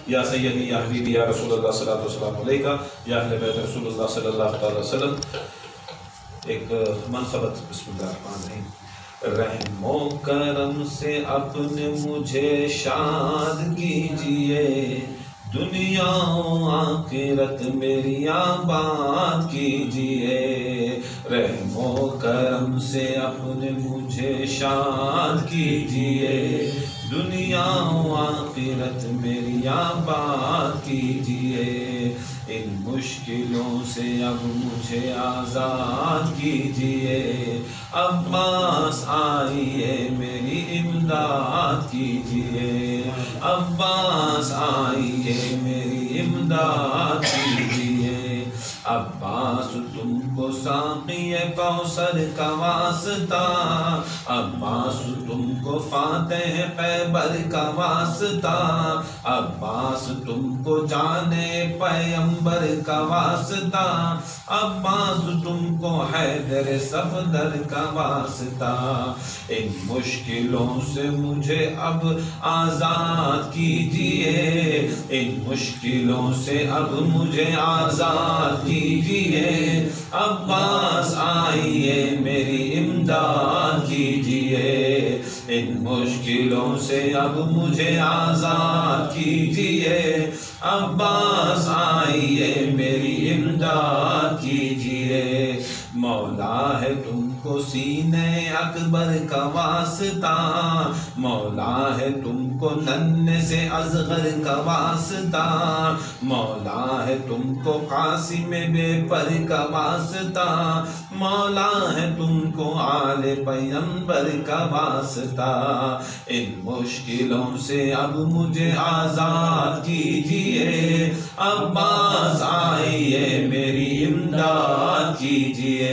या सय्यदी या हबीबी या रसूलुल्लाह सल्लल्लाहु अलैहि वसल्लम या अहले बैत रसूलुल्लाह सल्लल्लाहु अलैहि वसल्लम। एक मनक़बत बिस्मिल्लाहिर्रहमानिर्रहीम। रहमो करम से अपने मुझे शाद कीजिए, दुनिया आखिरत मेरी आबाद कीजिए। रहमो करम से अपने मुझे शाद कीजिए, दुनिया आखिरत मेरी आबाद कीजिए। इन मुश्किलों से अब मुझे आज़ाद कीजिए। अब्बास आइए मेरी इमदाद कीजिए, अब्बास आइए मेरी इमदाद कीजिए। अब्बास तुमको साक़िए कौसर का वास्ता, अब्बास तुमको फातेह खैबर का वास्ता, अब्बास तुमको जाने पैगंबर का वास्ता, अब्बास तुमको हैदर सफदर का वास्ता। इन मुश्किलों से मुझे अब आज़ाद कीजिए, इन मुश्किलों से अब मुझे आज़ाद कीजिए। अब्बास आइए मेरी इमदाद कीजिए, इन मुश्किलों से अब मुझे आज़ाद कीजिए। अब्बास आइए मेरी इमदाद कीजिए। मौला है तुमको सीने अकबर का वास्ता, मौला है तुमको नन्हे से अज़गर का वास्ता, मौला है तुमको कासिम बेपर का वास्ता, मौला है तुमको आले पैगंबर का वास्ता। इन मुश्किलों से अब मुझे आज़ाद कीजिए। अब्बास आइए मेरी इमदाद कीजिए,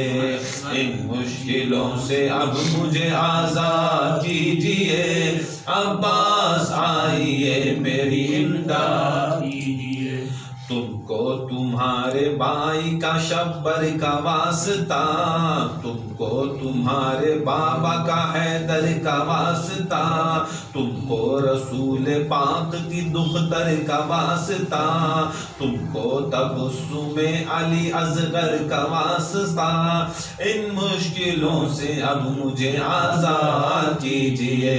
इन मुश्किलों से अब मुझे आज़ाद कीजिए। अब्बास आइए मेरी इमदाद कीजिए। तुमको तुम्हारे भाई का शब्बर का वास्ता, तुमको तुम्हारे बाबा का हैदर का वास्ता, तुमको रसूल पाक की दुख्तर का वास्ता, तुमको तबस्सुमे अली असगर का वास्ता। इन मुश्किलों से अब मुझे आज़ाद कीजिए।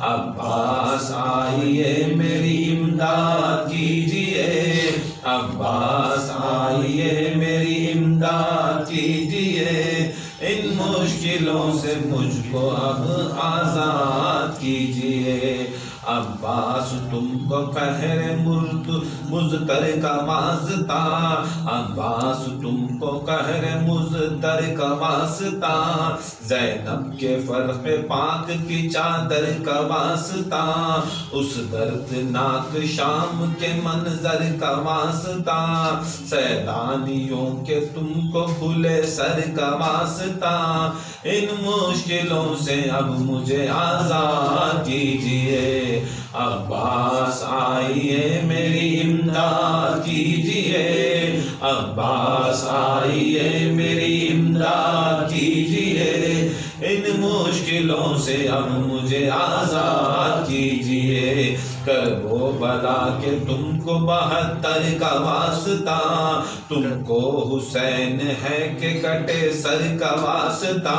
अब्बास आइए मेरी इमदाद कीजिए, अब्बास आइए मेरी इमदाद कीजिए। इन मुश्किलों से मुझको अब आज़ाद कीजिए। अब्बास तुमको कहर मुज़तर का वास्ता, अब्बास तुमको कहर मुज़तर का वास्ता, ज़ैनब के फ़र्क़ पाक की चादर का वास्ता, उस दर्दनाक शाम के मंजर का वास्ता, सैलानियों के तुमको खुले सर का वास्ता। इन मुश्किलों से अब मुझे आज़ाद कीजिए। अब्बास आइए मेरी इमदाद कीजिए, अब्बास आइए मेरी इमदाद कीजिए। इन मुश्किलों से अब मुझे आज़ाद कीजिए। करबो बला के तुमको 72 का वास्ता, तुमको हुसैन है के कटे सर का वास्ता,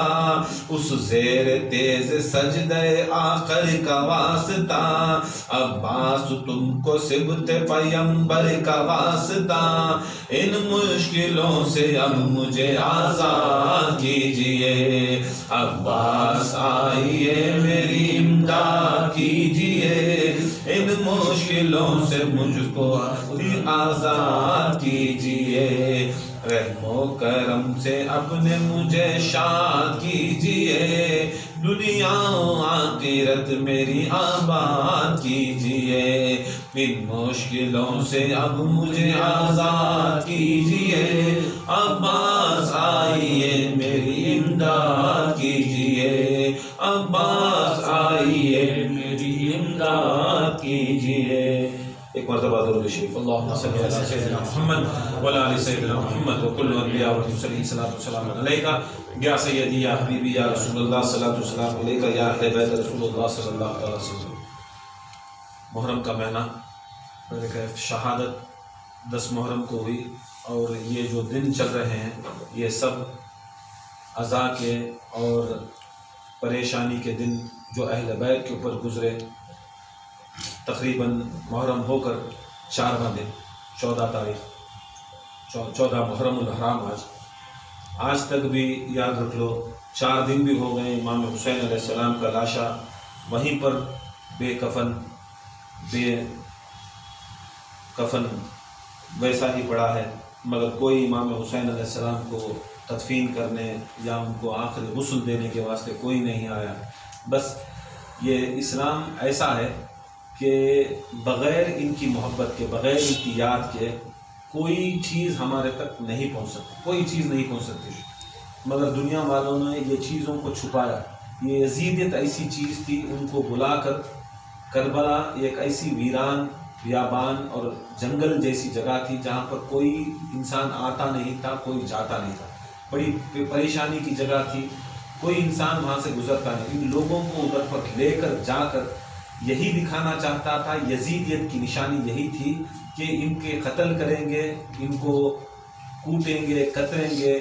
उस ज़ेर तेज सजदे आखिर का वास्ता। अब्बास तुमको सिबत पैगंबर का वास्ता। इन मुश्किलों से अब मुझे आज़ाद कीजिए। अब्बास आइए मेरी इमदाद कीजिए। इन मुश्किलों से मुझको आज़ाद कीजिए। रहमो करम से अपने मुझे शाद कीजिए, दुनिया आखिरत मेरी आबाद कीजिए। इन मुश्किलों से अब मुझे आज़ाद कीजिए। अब्बास आइए मेरी इमदाद कीजिए, अब्बास आइए मेरी इमदाद कीजिए। एक मरतबा दुरूद शरीफ अल्लाहुम्मा सल्ली अला सय्यिदिना मुहम्मद व अला आलि सय्यिदिना मुहम्मद व कुल्लु अन्बिया वल मुरसलीन सल्लल्लाहु अलैहि अलैका या सय्यदी या हबीबी या रसूलुल्लाह सल्लल्लाहु अलैहि अलैका या अहले बैत रसूलुल्लाह सल्लल्लाहु अलैहि वसल्लम। मुहर्रम का महीना, मैंने कहा शहादत 10 मुहर्रम को हुई और ये जो दिन चल रहे हैं ये सब अज़ा के और परेशानी के दिन जो अहले बैत के ऊपर गुज़रे। तकरीबन मुहर्रम होकर 4वां दिन 14 तारीख 14 मुहर्रमुल हराम आज तक भी याद रख लो 4 दिन भी हो गए। इमाम हुसैन अलैहिस्सलाम का लाशा वहीं पर बेकफन वैसा ही पड़ा है, मगर कोई इमाम हुसैन अलैहिस्सलाम को तदफीन करने या उनको आखिरी गुस्ल देने के वास्ते कोई नहीं आया। बस ये इस्लाम ऐसा है कि बग़ैर इनकी मोहब्बत के, बग़ैर इनकी याद के कोई चीज़ हमारे तक नहीं पहुंच सकती, कोई चीज़ नहीं पहुंच सकती। मगर दुनिया वालों ने ये चीज़ों को छुपाया। ये यजीदियत ऐसी चीज़ थी, उनको बुलाकर करबला एक ऐसी वीरान बियाबान और जंगल जैसी जगह थी जहाँ पर कोई इंसान आता नहीं था, कोई जाता नहीं था। बड़ी परेशानी की जगह थी, कोई इंसान वहाँ से गुजरता नहीं। इन लोगों को उधर पर लेकर जाकर यही दिखाना चाहता था, यजीदियत की निशानी यही थी कि इनके कत्ल करेंगे, इनको कूटेंगे, कतरेंगे,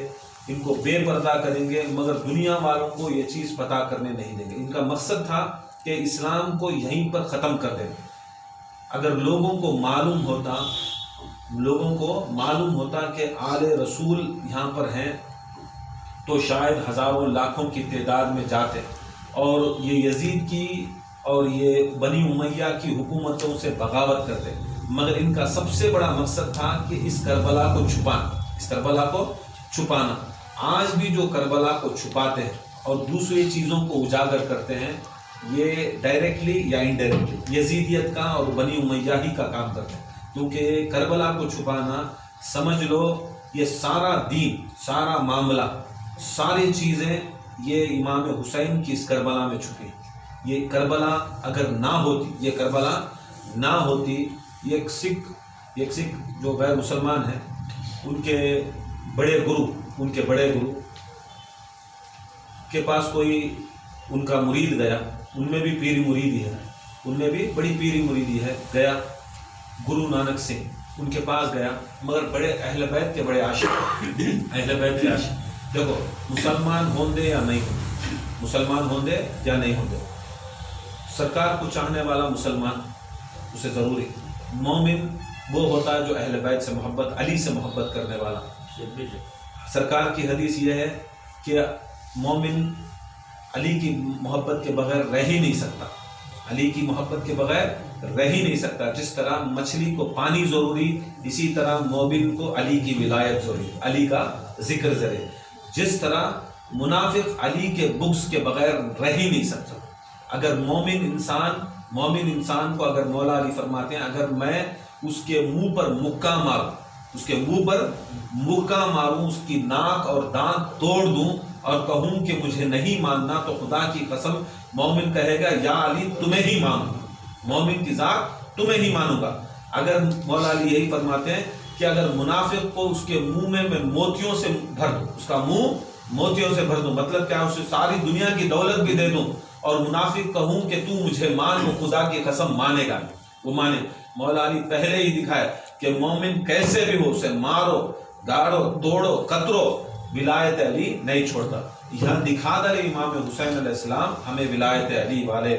इनको बेपर्दा करेंगे, मगर दुनिया वालों को ये चीज़ पता करने नहीं देंगे। इनका मकसद था कि इस्लाम को यहीं पर ख़त्म कर देंगे। अगर लोगों को मालूम होता कि आले रसूल यहाँ पर हैं तो शायद हज़ारों लाखों की तादाद में जाते और ये यजीद की और ये बनी उमैया की हुकूमतों से बगावत करते। मगर इनका सबसे बड़ा मकसद था कि इस करबला को छुपाना। आज भी जो करबला को छुपाते हैं और दूसरी चीज़ों को उजागर करते हैं, ये डायरेक्टली या इनडायरेक्टली यजीदियत का और बनी उमैया ही का काम करते हैं। क्योंकि करबला को छुपाना, समझ लो ये सारा दीन, सारा मामला, सारी चीज़ें ये इमाम हुसैन की इस करबला में छुपी। ये करबला अगर ना होती, ये करबला ना होती, एक सिख जो गैर मुसलमान हैं, उनके बड़े गुरु के पास कोई उनका मुरीद गया, उनमें भी पीरी मुरीदी है, उनमें भी बड़ी पीरी मुरीदी है, गया गुरु नानक सिंह उनके पास गया, मगर बड़े अहले बैत के बड़े आशिक, अहले बैत के आशिक। देखो मुसलमान होंदे या नहीं होंदे, मुसलमान होंदे या नहीं होंदे, सरकार को चाहने वाला मुसलमान उसे ज़रूरी, मोमिन वो होता है जो अहले बैत से मोहब्बत, अली से मोहब्बत करने वाला। सरकार की हदीस ये है कि मोमिन अली की मोहब्बत के बगैर रह ही नहीं सकता, अली की मोहब्बत के बगैर रह ही नहीं सकता। जिस तरह मछली को पानी ज़रूरी, इसी तरह मोमिन को अली की विलायत ज़रूरी, अली का जिक्र ज़रूरी। जिस तरह मुनाफिक अली के बुग़्ज़ के बगैर रह ही नहीं सकता। अगर मोमिन इंसान को अगर मौला अली फरमाते हैं, अगर मैं उसके मुंह पर मुक्का मारूं, उसकी नाक और दांत तोड़ दूं और कहूं कि मुझे नहीं मानना, तो खुदा की कसम मोमिन कहेगा या अली तुम्हें ही मानूंगा, मोमिन की जात तुम्हें ही मानूंगा। अगर मौला अली यही फरमाते हैं कि अगर मुनाफिक को उसके मुंह में मैं मोतियों से भर दूं, उसका मुंह मोतियों से भर दूं, मतलब क्या, उसे सारी दुनिया की दौलत भी दे दूं और मुनाफिक कहूं कि तू मुझे मान, वो खुदा की कसम मानेगा, वो माने। मौला अली पहले ही दिखाए कि मोमिन कैसे भी हो, उसे मारो, गाड़ो, तोड़ो, कतरो, विलायत अली नहीं छोड़ता। यहाँ दिखा डाले इमाम हुसैन अलैहिस्सलाम हमें विलायत अली वाले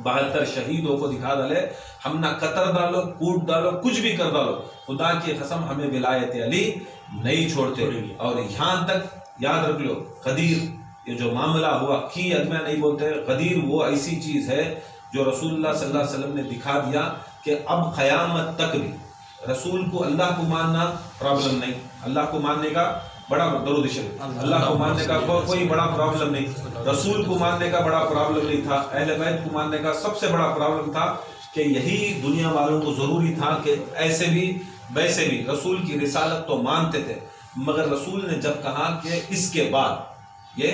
72 शहीदों को दिखा डाले, हम ना कतर डालो, कूट डालो, कुछ भी कर डालो, खुदा की कसम हमें विलायत अली नहीं छोड़ते। और यहाँ तक याद रख लो, गदीर ये जो मामला हुआ, की अदमा नहीं बोलते, गदीर वो ऐसी चीज़ है जो रसूलुल्लाह सल्लल्लाहु अलैहि वसल्लम ने दिखा दिया कि अब क़यामत तक भी रसूल को, अल्लाह को मानना प्रॉब्लम नहीं, अल्लाह को मानने का बड़ा दरूद शरीफ, अल्लाह को मानने का कोई बड़ा प्रॉब्लम नहीं, रसूल को मानने का बड़ा प्रॉब्लम नहीं था, अहले बैत को मानने का सबसे बड़ा प्रॉब्लम था कि यही दुनिया वालों को ज़रूरी था कि ऐसे भी वैसे भी रसूल की रिसालत तो मानते थे, मगर रसूल ने जब कहा कि इसके बाद, ये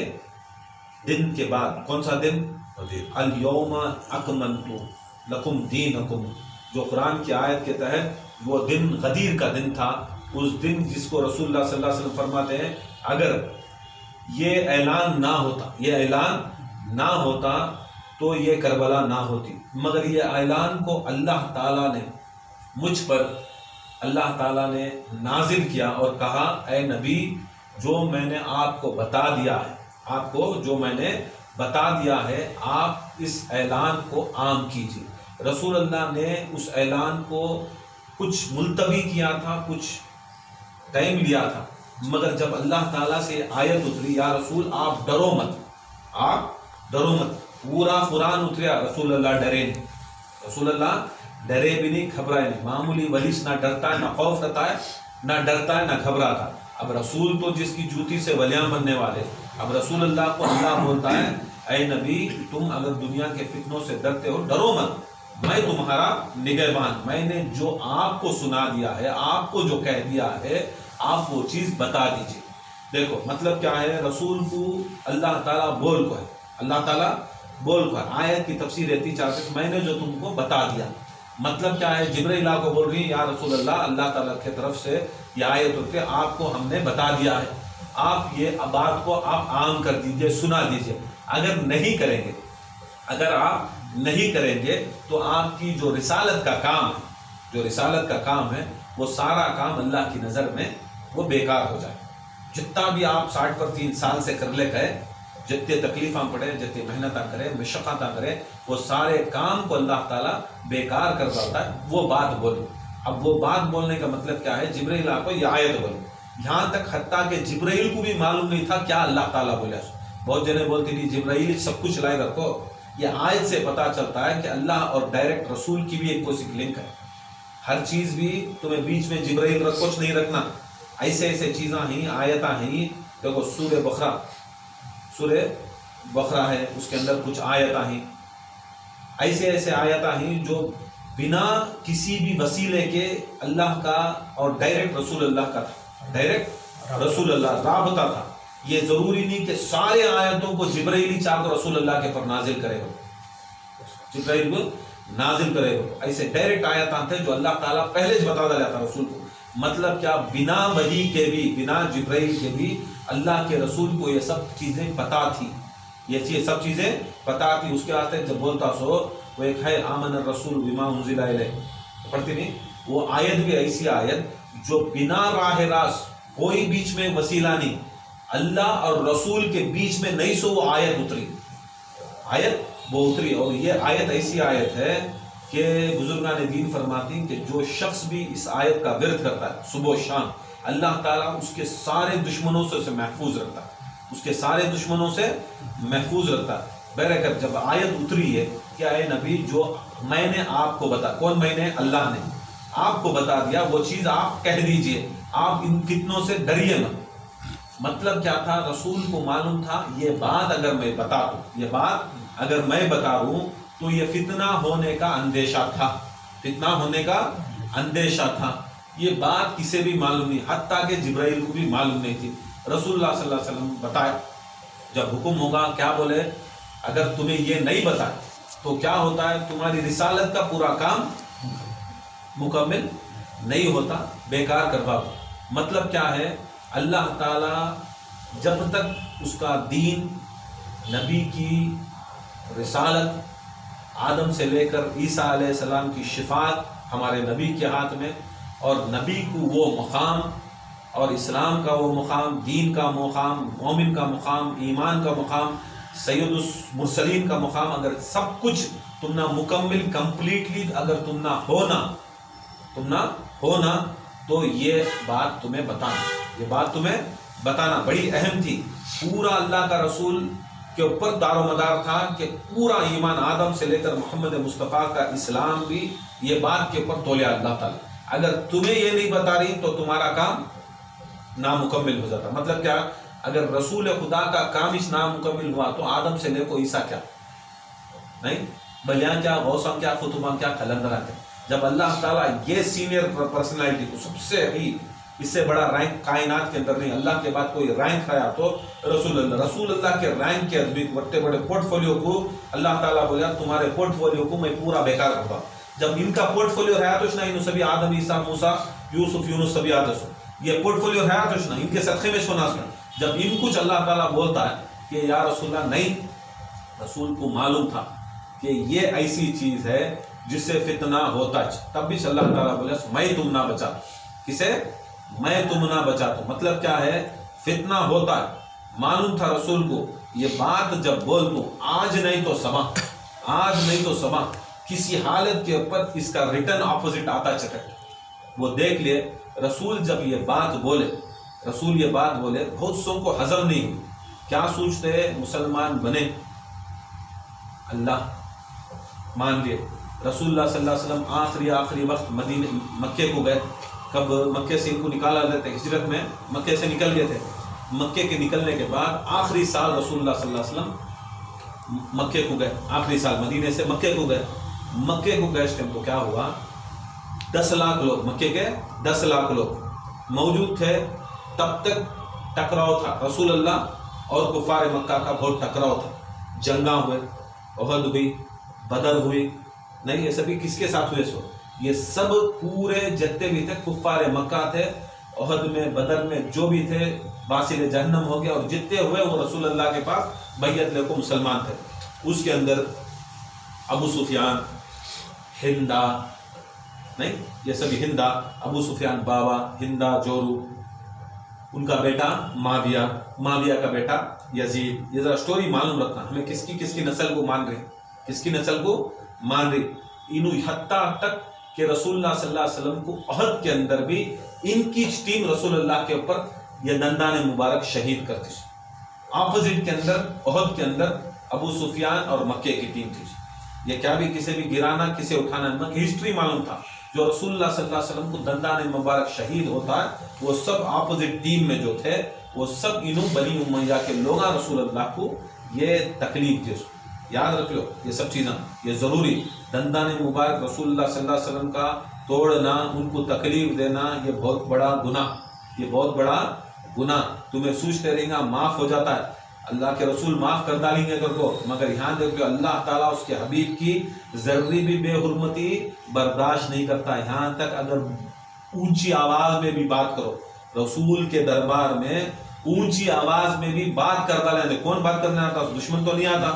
दिन के बाद, कौन सा दिन, अल यौमा अकमलतु लकुम दीनकुम, जो कुरान की आयत के तहत वो दिन गदीर का दिन था, उस दिन जिसको रसूलुल्लाह सल्लल्लाहु अलैहि वसल्लम फरमाते हैं अगर ये ऐलान ना होता तो ये करबला ना होती, मगर ये ऐलान को अल्लाह ताला ने मुझ पर नाजिल किया और कहा ऐ नबी जो मैंने आपको बता दिया है आप इस ऐलान को आम कीजिए। रसूलुल्लाह ने उस ऐलान को कुछ मुलतवी किया था, कुछ टाइम लिया था, मगर जब अल्लाह ताला से आयत उतरी या रसूल आप डरो मत, पूरा कुरान उतरिया, रसूलुल्लाह डरे भी नहीं, घबराए नहीं। मामूली वलिस ना डरता है, ना खौफ रहता है, ना डरता है, ना घबराता। अब रसूल तो जिसकी जूती से वलियां बनने वाले, अब रसूलुल्लाह को अल्लाह बोलता है ऐ नबी तुम अगर दुनिया के फितनों से डरते हो डरो मत, मैं तुम्हारा निगहबान, मैंने जो आपको सुना दिया है, आपको जो कह दिया है, आप वो चीज बता दीजिए। देखो मतलब क्या है, रसूल को अल्लाह ताला बोल को है, आयत की तफसीर रहती चाहते मैंने जो तुमको बता दिया, मतलब क्या है, जिब्रील को बोल रही है या रसूल अल्लाह ताला की तरफ से ये आयत होती है, आपको हमने बता दिया है, आप ये बात को आप आम कर दीजिए, सुना दीजिए। अगर आप नहीं करेंगे तो आपकी जो रिसालत का काम है वो सारा काम अल्लाह की नज़र में वो बेकार हो जाए। जितना भी आप 60 साल से कर ले गए, जितने तकलीफा पड़े, जितनी मेहनत करें, मशक्क़त करें, वो सारे काम को अल्लाह ताला बेकार कर देता है। वो बात बोलो। अब वो बात बोलने का मतलब क्या है, जिब्रील को ये आयत बोलो। यहाँ तक हत्ता के जिब्रील को भी मालूम नहीं था क्या अल्लाह ताला बोला। बहुत जने बोलते थी जिब्रील सब कुछ लाए रखो, ये आयत से पता चलता है कि अल्लाह और डायरेक्ट रसूल की भी एक कोई लिंक है। हर चीज़ भी तुम्हें बीच में जिब्रील कुछ नहीं रखना, ऐसे चीज़ें ही आयता ही। देखो सूरे बकरा है, उसके अंदर कुछ आयता ही, ऐसे आयता ही जो बिना किसी भी वसीले के अल्लाह का और डायरेक्ट रसूलुल्लाह का था, डायरेक्ट रसूलुल्लाह राबता था। ये जरूरी नहीं कि सारे आयतों को जिब्रील चाह को रसूलुल्लाह के पर नाजिल करेगा, जिब्रील को नाजिल करेगा। ऐसे डायरेक्ट आयत थे जो अल्लाह ताला पहले से बता दिया था रसूल को। मतलब क्या, बिना वही के भी, बिना जिब्रील के भी अल्लाह के रसूल को ये सब चीजें पता थी, ये सब चीजें पता थी। उसके वास्ते जब बोलता सो वो एक है आमन रसूल बिमा उनज़िला इलैहि, पढ़ती नहीं, वो आयत भी ऐसी आयत जो बिना राह रास, कोई बीच में वसीला नहीं, अल्लाह और रसूल के बीच में नहीं सो वो आयत उतरी। और ये आयत ऐसी आयत है कि बुजुर्गान दीन फरमाती कि जो शख्स भी इस आयत का विरद करता है सुबह शाम, अल्लाह ताला उसके सारे दुश्मनों से उसे महफूज रखता है, उसके सारे दुश्मनों से महफूज रखता है। बहरकत जब आयत उतरी है क्या है, नबी जो मैंने आपको बता, कौन मैंने, अल्लाह ने आपको बता दिया, वो चीज़ आप कह दीजिए, आप इन फितनों से डरिए मत। मतलब क्या था, रसूल को मालूम था ये बात अगर मैं बता दूं, ये बात अगर मैं बता दूं तो ये फितना होने का अंदेशा था, ये बात किसे भी मालूम नहीं, हत्ता के जिब्राइल को भी मालूम नहीं थी। रसूलुल्लाह सल्लल्लाहु अलैहि वसल्लम बताए, जब हुक्म होगा क्या बोले, अगर तुम्हें ये नहीं बताए तो क्या होता है, तुम्हारी रिसालत का पूरा काम मुकम्मल नहीं होता, बेकार करवा। मतलब क्या है, अल्लाह ताला जब तक उसका दीन, नबी की रिसालत, आदम से लेकर ईसा अलैहिस्सलाम की शिफात हमारे नबी के हाथ में, और नबी को वो मुकाम और इस्लाम का वो मुकाम, दीन का मुकाम, मोमिन का मुकाम, ईमान का मुकाम, सैयदुस मुरसलीन का मुकाम, अगर सब कुछ तुम ना मुकम्मल कंप्लीटली अगर तुम ना होना तो ये बात तुम्हें बताना बड़ी अहम थी। पूरा अल्लाह का रसूल के ऊपर दारोमदार था कि पूरा ईमान आदम से लेकर मोहम्मद मुस्तफ़ा का इस्लाम भी ये बात के ऊपर तोलिया अल्लाह ताला। अगर तुम्हें ये नहीं बता रही तो तुम्हारा काम नामुकम्मल हो जाता। मतलब क्या, अगर रसूल खुदा का काम इस नामुकम्मल हुआ तो आदम से लेकर ईसा क्या नहीं, बलियां क्या, गौसम क्या, खुतुबा क्या, कलंदरा क्या। जब अल्लाह ताला ये सीनियर पर्सनालिटी को, सबसे ही इससे बड़ा रैंक कायनात के अंदर नहीं, अल्लाह के बाद कोई रैंक है तो रसूलुल्लाह के रैंक के आदमी बड़े बड़े पोर्टफोलियो को अल्लाह ताला बोला तुम्हारे पोर्टफोलियो को मैं पूरा बेकार करता हूँ। जब इनका पोर्टफोलियो हयातुशना इन सभी आदम ईसा मूसा यूसुफ यूनुस सभी आदस ये पोर्टफोलियो हयातुशना इनके सदक़े में सोना जब इन कुछ अल्लाह ताला बोलता है कि या रसूलल्लाह, नहीं, रसूल को मालूम था कि ये ऐसी चीज है जिससे फितना होता है, तब भी अल्लाह ताला बोले मैं तुम ना बचा, किसे, मैं तुम ना बचा। तो मतलब क्या है, फितना होता है, मालूम था रसूल को, ये बात जब बोल दूं आज नहीं तो समा, आज नहीं तो समा, किसी हालत के ऊपर इसका रिटर्न ऑपोजिट आता चले। वो देख लिए रसूल जब ये बात बोले, रसूल ये बात बोले, बहुत सौ को हजम नहीं हुई। क्या सोचते, मुसलमान बने, अल्लाह मान लिए। रसूलुल्लाह सल्लल्लाहु अलैहि वसल्लम आखिरी वक्त मदीने मक्के को गए, कब मक्के से इनको निकाला लेते, हिजरत में मक्के से निकल गए थे। मक्के के निकलने के बाद आखिरी साल रसूलुल्लाह सल्लल्लाहु अलैहि वसल्लम मक्के को गए, आखिरी साल मदीने से मक्के को गए। मक्के को गए इस टाइम तो क्या हुआ, 10 लाख लोग, मक्के के 10 लाख लोग मौजूद थे। तब तक टकराव था, रसूल अल्लाह और कुफार मक्का का बहुत टकराव था, जंगा हुए, ओहद हुई, बदर हुई, नहीं ये सभी किसके साथ हुए, सो ये सब पूरे जितने भी थे कुफार मक्का थे, ओहद में बदर में जो भी थे बासिल जहन्नम हो गया, और जितने हुए वो रसूल अल्लाह के पास बैयत लेको मुसलमान थे। उसके अंदर अबू सुफियान, हिंदा, नहीं ये सभी हिंदा, अबू सुफियान बाबा, हिंदा जोरू, उनका बेटा माविया, माविया का बेटा यजीद। ये जरा स्टोरी मालूम रखना, हमें किसकी किसकी नस्ल को मान रहे, किसकी नस्ल को मान रही। इनु हत्ता तक कि रसूलुल्लाह सल्लल्लाहु अलैहि वसल्लम को अहद के अंदर भी इनकी टीम रसूलुल्लाह के ऊपर ये दंदाने मुबारक शहीद करती। ऑपोजिट के अंदर अहद के अंदर अबू सुफियान और मक्के की टीम थी। ये क्या भी किसे भी गिराना, किसे उठाना, हिस्ट्री मालूम था। जो रसूलुल्लाह सल्लल्लाहु अलैहि वसल्लम को दंदाने मुबारक शहीद होता है, वो सब ऑपोजिट टीम में जो थे वो सब इन्हों बनी उमैया के लोग रसूलुल्लाह को ये तकलीफ दी। याद रख लो ये सब चीज़ें, ये ज़रूरी। दंदाने मुबारक रसूलुल्लाह सल्लल्लाहु अलैहि वसल्लम का तोड़ना, उनको तकलीफ देना, ये बहुत बड़ा गुनाह, ये बहुत बड़ा गुनाह। तुम्हें सोचते रहेगा माफ़ हो जाता है, अल्लाह के रसूल माफ़ कर डालेंगे तेरे को, मगर यहाँ देखो अल्लाह ताला उसके हबीब की जर्री भी बेहुरमती बर्दाश्त नहीं करता। यहाँ तक अगर ऊंची आवाज़ में भी बात करो, रसूल के दरबार में ऊंची आवाज़ में भी बात कर डाले, कौन बात करने आता, दुश्मन तो नहीं आता।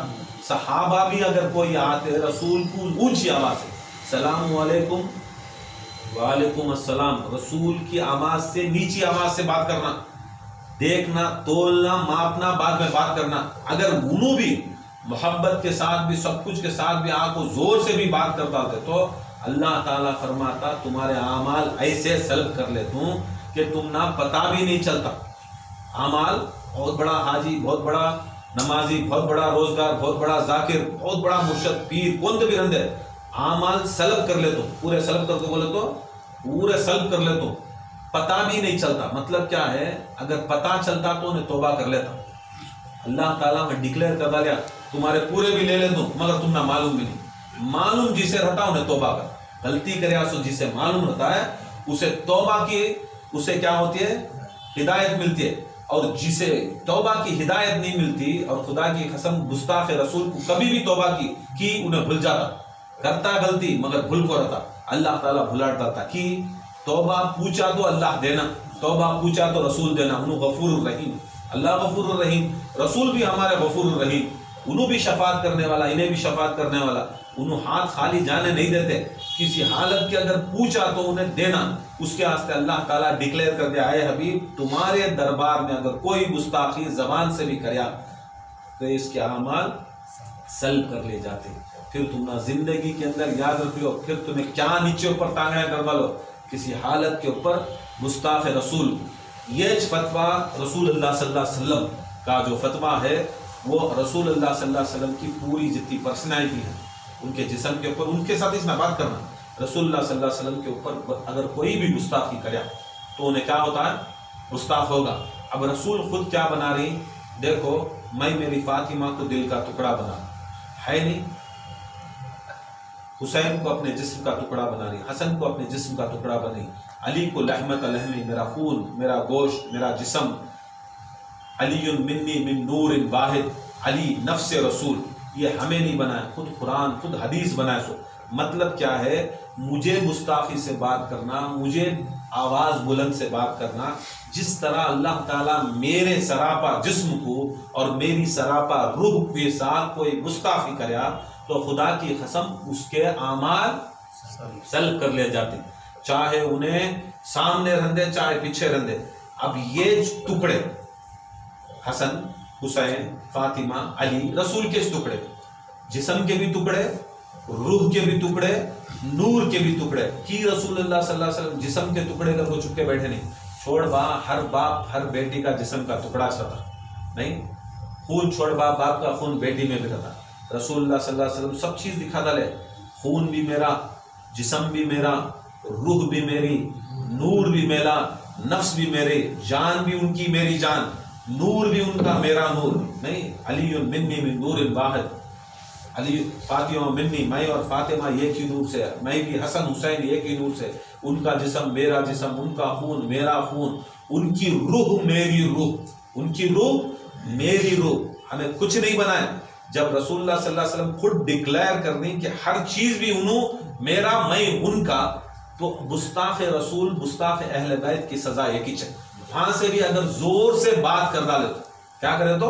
सहाबा भी अगर कोई आते रसूल को ऊंची आवाज़ से सलाम वालेकुम, वालेकुम अस्सलाम, रसूल की आवाज़ से नीची आवाज़ से बात करना, देखना, तोलना, मापना, बाद में बात करना। अगर उन्हों भी मोहब्बत के साथ भी, सब कुछ के साथ भी आपको जोर से भी बात करता थे, तो अल्लाह ताला फरमाता तुम्हारे आमाल ऐसे सल्ब कर लेता हूँ कि तुम ना पता भी नहीं चलता। आमाल, बहुत बड़ा हाजी, बहुत बड़ा नमाजी, बहुत बड़ा रोजगार, बहुत बड़ा जाकिर, बहुत बड़ा मुर्शद, पीर, कौन तो भी रंदे, आमाल सल्ब कर लेता हूँ, पूरे सल्ब करके बोले तो पूरे सल्ब कर लेता हूँ, पता भी नहीं चलता। मतलब क्या है, अगर पता चलता तो उन्हें तौबा कर लेता। अल्लाह ताला में डिक्लेयर कर डालिया तुम्हारे पूरे भी ले लेता हूँ, मगर तुम ना मालूम भी नहीं। मालूम जिसे रहता उन्हें तौबा कर, गलती करे सो जिसे मालूम रहता है उसे तौबा की, उसे क्या होती है, हिदायत मिलती है। और जिसे तौबा की हिदायत नहीं मिलती और खुदा की कसम गुस्ताख रसूल को कभी भी तौबा की उन्हें भूल जाता, करता गलती मगर भूल को रहता, अल्लाह ताला भुला डालता। कि तौबा पूछा तो अल्लाह देना, तौबा पूछा तो रसूल देना। उन्हों गफूर रहीम, अल्लाह गफूर रहीम, रसूल भी हमारे गफूर रहीम, उन्हों भी शफात करने वाला, इन्हें भी शफात करने वाला। उन्हों हाथ खाली जाने नहीं देते, किसी हालत के अगर पूछा तो उन्हें देना। उसके वास्ते अल्लाह ताला डिक्लेयर कर दिया, आए हबीब तुम्हारे दरबार में अगर कोई गुस्ताखी जबान से भी करया तो इसके अमाल सल्ब कर ले जाते। फिर तुम ना जिंदगी के अंदर याद रख लो, फिर तुम्हें क्या नीचे ऊपर टांगना करवा लो किसी हालत के ऊपर गुस्ताख रसूल। ये फतवा रसूलुल्लाह सल्लल्लाहु अलैहि वसल्लम का जो फतवा है वो रसूलुल्लाह सल्लल्लाहु अलैहि वसल्लम की पूरी जितनी पर्सनैलिटी है उनके जिस्म के ऊपर, उनके साथ इसमें बात करना। रसूलुल्लाह सल्लल्लाहु अलैहि वसल्लम के ऊपर अगर कोई भी गुस्ताखी करे तो उन्हें क्या होता है, गुस्ताख होगा। अब रसूल खुद क्या बना रही, देखो मैं मेरी फातिमा को दिल का टुकड़ा बना है नहीं, हुसैन को अपने जिस्म का टुकड़ा बना रही, हसन को अपने जिस्म का टुकड़ा बनी, अली को लहमत लहमी, मेरा खून, मेरा गोश्त, मेरा जिस्म, अलीयुन मिन्नी मिन नूरिन वाहिद, अली नफ्स रसूल। ये हमें नहीं बनाया, खुद कुरान खुद हदीस बनाए। सो मतलब क्या है, मुझे गुस्ताखी से बात करना, मुझे आवाज बुलंद से बात करना, जिस तरह अल्लाह ताला मेरे सरापा जिस्म को और मेरी सरापा रूह के साथ कोई गुस्ताखी कराया तो खुदा की कसम उसके आमाल सल्ब कर ले जाते, चाहे उन्हें सामने रंदे चाहे पीछे रंदे। अब ये टुकड़े हसन, हुसैन, फातिमा, अली, रसूल के टुकड़े, जिस्म के भी टुकड़े, रूह के भी टुकड़े, नूर के भी टुकड़े की रसूलुल्लाह सल्लल्लाहु अलैहि वसल्लम जिस्म के टुकड़े कर वो चुपके बैठे नहीं। छोड़ बा हर बाप हर बेटी का जिस्म का टुकड़ा था नहीं, खून छोड़ बाप का खून बेटी में भी रहता। रसूलुल्लाह सल्लल्लाहु अलैहि वसल्लम सब चीज दिखा डाले, खून भी मेरा, जिस्म भी मेरा, रूह भी मेरी, नूर भी मेरा, नफ्स भी मेरे, जान भी उनकी मेरी जान, नूर भी उनका मेरा नूर नहीं। अली मिन्नी मिन नूरिल वाहिद, अली फातिमा मिन्नी, मैं और फातिमा एक ही नूर से, मैं भी हसन हुसैन एक ही नूर से, उनका जिस्म मेरा जिस्म, उनका खून मेरा खून, उनकी रूह मेरी रूह, उनकी रूह मेरी रूह, हमें कुछ नहीं बनाया। जब रसूलुल्लाह सल्लल्लाहु अलैहि वसल्लम खुद डिक्लेयर कर दें कि हर चीज भी उन्हों मेरा मैं उनका, तो गुस्ताख रसूल गुस्ताख अहले बैत की सजा एक ही चाहिए। वहां से भी अगर जोर से बात कर डाले क्या करे, तो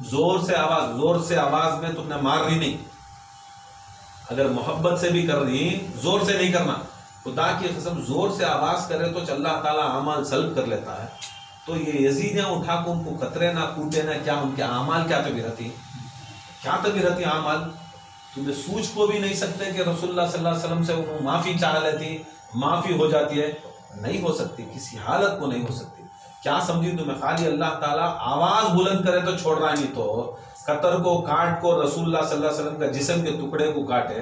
जोर से आवाज में तुमने मार रही नहीं, अगर मोहब्बत से भी कर रही जोर से नहीं करना। खुदा की कसम जोर से आवाज करे तो अल्लाह ताला अमाल सल्ब कर लेता है। तो ये यजीदियां उठा को उनको खतरे ना कूटे ना क्या, उनके अमाल क्या तबीरती, क्या तबीरती अमाल, तुम्हें सूझ को भी नहीं सकते कि रसूलुल्लाह सल्लल्लाहु अलैहि वसल्लम से वो माफी चाह लेती, माफी हो जाती है, नहीं हो सकती, किसी हालत को नहीं हो सकती। क्या समझी तुम्हें, खाली अल्लाह ताला आवाज बुलंद करे तो छोड़ रहा नहीं, तो कतर को काट को रसूलुल्लाह सल्लल्लाहु अलैहि वसल्लम का जिस्म के टुकड़े को काटे,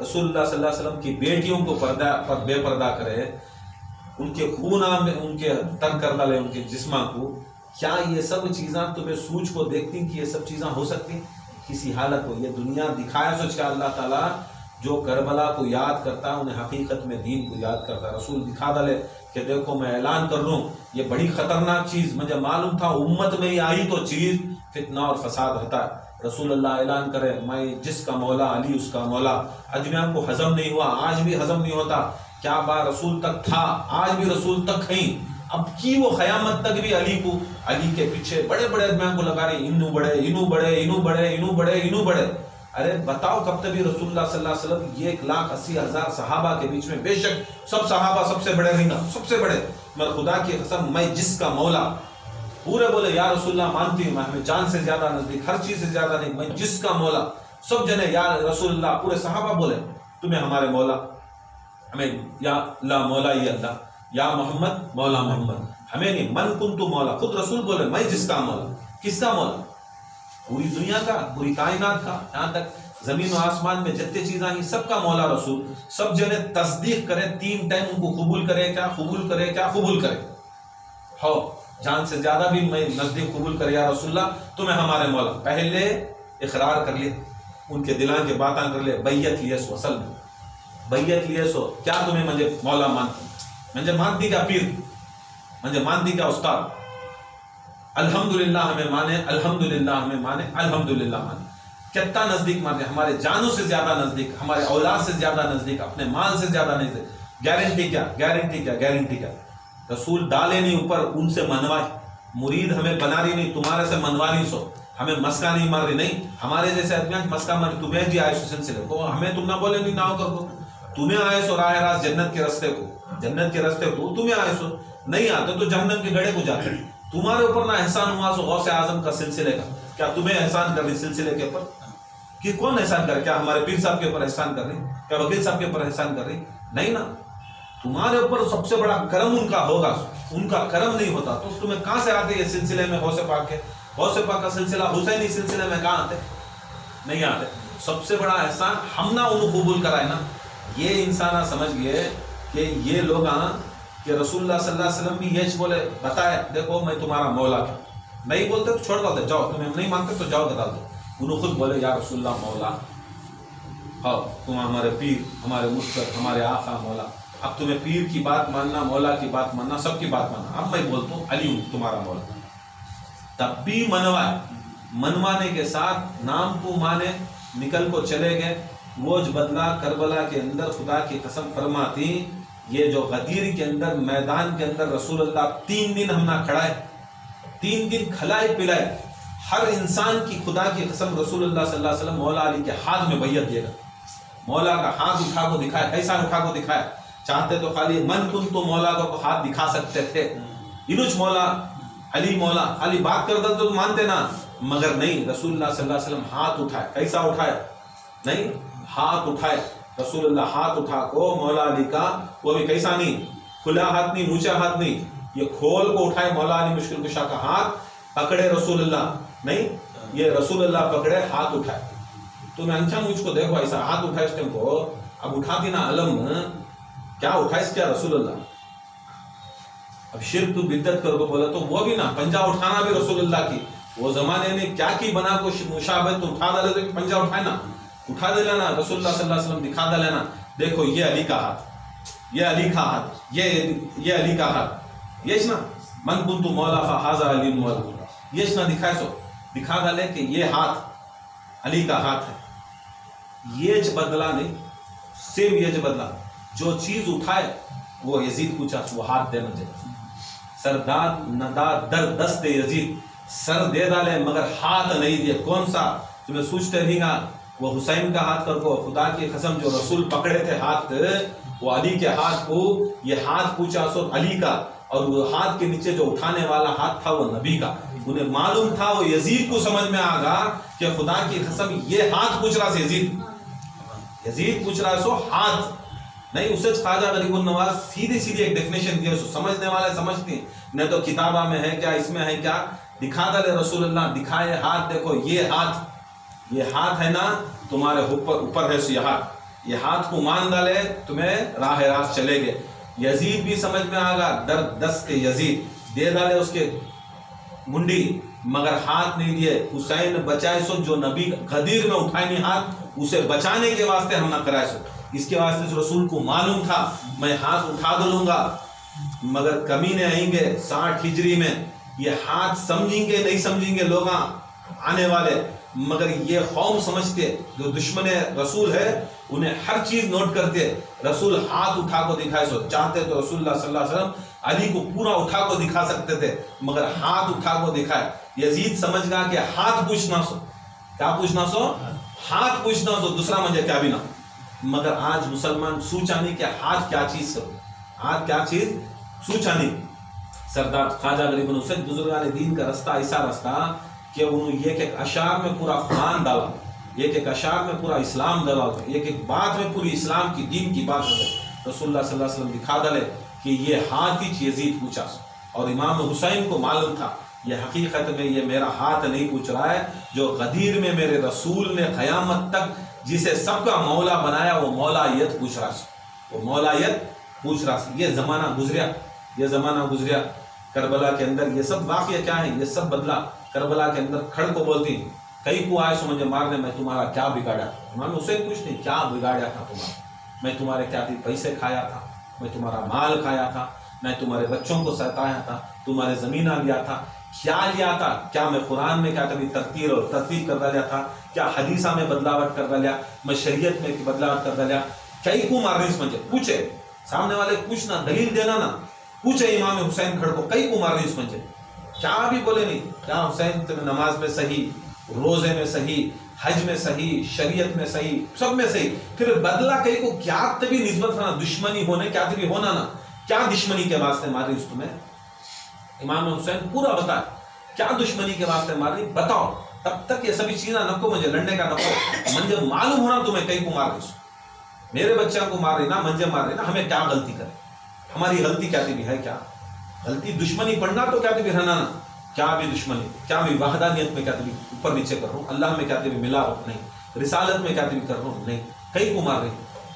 रसूलुल्लाह सल्लल्लाहु अलैहि वसल्लम की बेटियों को पर्दा पर बेपर्दा करे, उनके खूना में उनके तर कर डाले उनके जिस्मा को, क्या ये सब चीज़ें तुम्हें सूझ को देखती कि ये सब चीज़ें हो सकती किसी हालत को। ये दुनिया दिखाया सोच के अल्लाह ताला जो करबला को याद करता है उन्हें हकीकत में दीन को याद करता है। रसूल दिखा डाले कि देखो मैं ऐलान कर रहा हूँ, ये बड़ी खतरनाक चीज़, मुझे मालूम था उम्मत में ही आई तो चीज़ फितना और फसाद होता है। रसूल अल्लाह ऐलान करे मैं जिसका मौला अली उसका मौला, अजमियान को हजम नहीं हुआ, आज भी हजम नहीं होता, क्या बात रसूल तक था, आज भी रसूल तक है, अब की वो क़यामत तक भी अली को, अली के पीछे बड़े बड़े अजमियान को लगा रही, इनू बड़े इनू बड़े इनू बड़े इनू बड़े इनू बड़े। अरे बताओ कब तक भी रसूलुल्लाह सल्लल्लाहु अलैहि वसल्लम 1,80,000 सहाबा के बीच में, बेशक सब सहाबा सबसे बड़े रहेंगे, सबसे बड़े, मगर खुदा की कसम मैं जिसका मौला, पूरे बोले या रसूलुल्लाह मानती हूँ मैं, हमें जान से ज्यादा नजदीक, हर चीज से ज्यादा नहीं, मैं जिसका मौला, सब जने या रसूलुल्लाह, पूरे सहाबा बोले तुम्हें हमारे मौला, हमें या अल्लाह मौला ही अल्लाह, या मोहम्मद मौला मोहम्मद, हमें नहीं, मन कुंतु मौला, खुद रसूल बोले मैं जिसका मौला, किसका मौला, पूरी दुनिया का, पूरी कायनात का, यहाँ तक जमीन और आसमान में जितने चीजें आई सबका मौला रसूल। सब जने तस्दीक करे, 3 टाइम उनको कबूल करे, क्या कबूल करे, क्या कबूल करे, हो जान से ज्यादा भी मैं नजदीक कबूल करे या रसूलुल्लाह तुम्हें हमारे मौला। पहले इकरार कर लिए, उनके दिलां के बातें कर ले, बैयत लिए सो, असल में बैयत लिए सो, क्या तुम्हें मुझे मौला मानती, मुझे मानती क्या पीर, मुझे मानती क्या उस्ताद, अल्हम्दुलिल्लाह हमें माने, अल्हम्दुलिल्लाह हमें माने, अल्हम्दुलिल्लाह माने, कितना नजदीक माने, हमारे जानों से ज्यादा नजदीक, हमारे औलाद से ज्यादा नजदीक, अपने माल से ज्यादा नजदीक। गारंटी क्या, गारंटी क्या, गारंटी क्या, रसूल डाले नहीं ऊपर, उनसे मनवाए, मुरीद हमें बना रही नहीं, तुम्हारे से मनवा रही सो, हमें मस्का नहीं मार रही, नहीं हमारे जैसे आदमी मस्का मार, तुम्हें जी आए सो सिलसिले को, हमें तुम ना बोले नहीं ना कर को, तुम्हें आए सो राह राज जन्नत के रास्ते को, जन्नत के रास्ते को तुम्हें आए सो, नहीं आते तो जहन्नम के गड़े को जाते। तुम्हारे ऊपर ना एहसान हुआ सो गौसे आजम का सिलसिले का, क्या तुम्हें एहसान कर रही सिलसिले के ऊपर, कि कौन एहसान करे, क्या हमारे पीर साहब के ऊपर एहसान कर रही, क्या वकील साहब के ऊपर एहसान कर रही, नहीं ना, तुम्हारे ऊपर सबसे बड़ा करम उनका होगा, उनका करम नहीं होता तो तुम्हें कहां से आते ये सिलसिले में गौसे पाक के, गौसे पाक का सिलसिला हुसैनी सिलसिले में कहां आते, नहीं आते। सबसे बड़ा एहसान हम ना उन्हें कबूल कराए ना, ये इंसान समझ गए कि ये लोग कि रसूलुल्लाह सल्लल्लाहु अलैहि वसल्लम भी ये बोले बताए देखो मैं तुम्हारा मौला था, नहीं बोलते तो छोड़ दो, जाओ तुम्हें नहीं मानते तो जाओ बता दो, उन्होंने खुद बोले या रसूलुल्लाह मौला, हाँ तुम हमारे पीर, हमारे मुर्शद, हमारे आका मौला। अब तुम्हें पीर की बात मानना, मौला की बात मानना, सबकी बात मानना, अब मैं बोलता हूँ अली हूँ तुम्हारा मौला, तब भी मनवाए, मनवाने के साथ नाम को माने, निकल को चले गए, वो जो बदला करबला के अंदर खुदा की कसम फरमाती, ये जो गदीर के अंदर मैदान के अंदर रसूलुल्लाह 3 दिन हम ना खड़ाए, 3 दिन खिलाए पिलाए हर इंसान की, खुदा की कसम रसूलुल्लाह सल्लल्लाहु अलैहि वसल्लम मौला अली के हाथ में बैयत देगा। मौला का हाथ उठा को दिखाया, कैसा उठा को दिखाया, चाहते तो खाली मन कुन तो मौला को हाथ दिखा सकते थे, इनुच मौला अली, मौला अली बात करता तो मानते ना, मगर नहीं, रसूलुल्लाह सल्लल्लाहु अलैहि वसल्लम हाथ उठाए, कैसा उठाया, नहीं हाथ उठाए रसूलुल्लाह, हाथ उठा को मौला अली का, वो भी कैसा नहीं, खुला हाथ नहीं, ऊंचा हाथ नहीं, ये खोल को उठाए मौला अली मुश्किल कुशा का हाथ पकड़े रसूलुल्लाह, नहीं ये रसूलुल्लाह पकड़े हाथ उठाए। तो मैं अंशा मुझको देखो ऐसा हाथ उठाए इस टाइम को, अब उठाती ना अलम, क्या उठाए क्या रसूलुल्लाह, अब शिर्क तू बिद्दत कर को बोला तो वो भी ना, पंजा उठाना भी रसूलुल्लाह की, वो जमाने ने क्या की बना को मुशाबत, तो उठा डाले तो पंजा उठाए ना, उठा दे लेना, रसूलुल्लाह सल्लल्लाहु अलैहि वसल्लम दिखा दे लेना, देखो ये अली का हाथ, ये अली का हाथ, ये अली का हाथ, ये ना मन कुंतु मौला फहाजा अली मौला, ये ना दिखाए सो दिखा डाले कि ये हाथ अली का हाथ है। ये ज बदला नहीं, सेम ये ज बदला, जो चीज उठाए वो यजीद पूछा वो हाथ दे मुझे, सरदार नदा दर दस्त यजीद, सर दे डाले मगर हाथ नहीं दिए, कौन सा तुम्हें सोचते रहेगा, वो हुसैन का हाथ कर को, खुदा की कसम जो रसूल पकड़े थे हाथ, वो अली के हाथ को, ये हाथ पूछा सो अली का, और वो हाथ के नीचे जो उठाने वाला हाथ था वो नबी का, उन्हें मालूम था, वो यजीद को समझ में आ गया कि खुदा की कसम ये हाथ पूछ रहा है, यजीद पूछ रहा है सो हाथ नहीं, उसे ख्वाजा गरीबुन नवाज सीधी सीधी एक डेफिनेशन दिया, समझने वाले समझते हैं, नहीं तो किताबा में है क्या, इसमें है क्या, दिखा डाले रसूलुल्लाह, दिखाए हाथ, देखो ये हाथ है ना तुम्हारे ऊपर है, ये हाथ को मान डाले तुम्हें राह रास्त चलेगे। यजीद भी समझ में आ गया, दर दस्त यजीद दे डाले उसके मुंडी, मगर हाथ नहीं दिए, हुसैन बचाए सो, जो नबी गदीर में उठाए नहीं हाथ, उसे बचाने के वास्ते हम ना कराए सो, इसके वास्ते रसूल को मालूम था मैं हाथ उठा दूंगा, मगर कमीने आएंगे 60 हिजरी में, ये हाथ समझेंगे नहीं समझेंगे लोग आने वाले, मगर ये कौम समझते जो दुश्मन रसूल है उन्हें हर चीज नोट करते, रसूल हाथ उठा को दिखाए सो, चाहते तो रसूलुल्लाह सल्लल्लाहु अलैहि वसल्लम अली को पूरा उठा को दिखा सकते थे, मगर हाथ उठा को दिखाए। यजीद समझ गया कि हाथ पूछना सो, क्या पूछना सो, हाथ पूछना सो, दूसरा मुझे क्या भी ना, मगर आज मुसलमान सूचा नहीं कि हाथ क्या चीज करो, हाथ क्या चीज सूचा नहीं। सरदार ख्वाजा गरीबुन हुसैन बुजुर्गान दीन का रास्ता ऐसा रास्ता कि उन्होंने एक अशार में पूरा कुरान डाला, एक अशार में पूरा इस्लाम डाला, एक बात में पूरी इस्लाम की दीन की बात है, रसूलुल्लाह सल्लल्लाहु अलैहि वसल्लम दिखा डाले कि ये हाथ ही यजीद पूछा, और इमाम हुसैन को मालूम था ये हकीकत में ये मेरा हाथ नहीं पूछ रहा है, जो गदीर में मेरे रसूल ने क़यामत तक जिसे सबका मौला बनाया वो मौलायत पूछ रहा है, वो मौलायत पूछ रहा है। ये ज़माना गुजरिया, करबला के अंदर ये सब वाक़या क्या है, ये सब बदला। करबला के अंदर खड़ को बोलती कई को आए सो मुझे मारने, मैं तुम्हारा क्या बिगाड़ा, इमाम हुसैन कुछ नहीं, क्या बिगाड़ा था तुम्हारा, मैं तुम्हारे क्या थी पैसे खाया था, मैं तुम्हारा माल खाया था, मैं तुम्हारे बच्चों को सताया था, तुम्हारे ज़मीना लिया था, क्या लिया था, क्या मैं कुरान में क्या कभी तरतीब और तरतीब कर डालिया था, क्या हदीसा में बदलावट कर डालिया, मैं शरीयत में बदलावट कर डालिया, कई को मारने समझे, पूछे सामने वाले, पूछना दलील देना ना, पूछे इमाम हुसैन खड़ को कई को मारने समझे, क्या भी बोले नहीं, क्या हुसैन तुम्हें नमाज में सही, रोजे में सही, हज में सही, शरीयत में सही, सब में सही, फिर बदला कई को क्या तभी निस्बत ना दुश्मनी होने, क्या तभी होना ना, क्या दुश्मनी के वास्ते मारी तुम्हें, इमाम हुसैन पूरा बता क्या दुश्मनी के वास्ते मारी बताओ, तब तक ये सभी चीजें नको, मुझे लड़ने का नको, मुझे मालूम होना तुम्हें कई को मार रही, मेरे बच्चों को मार रही ना, मंजे मार रही ना, हमें क्या गलती करे, हमारी गलती क्या भी है, क्या गलती दुश्मनी पढ़ना तो क्या भी रहना ना, क्या भी दुश्मनी, क्या भी वहदानियत में क्या भी ऊपर नीचे कर रहा हूँ, अल्लाह में क्या भी मिला हो नहीं, रिसालत में क्या भी कर रहा हूँ नहीं, कई को मार रही,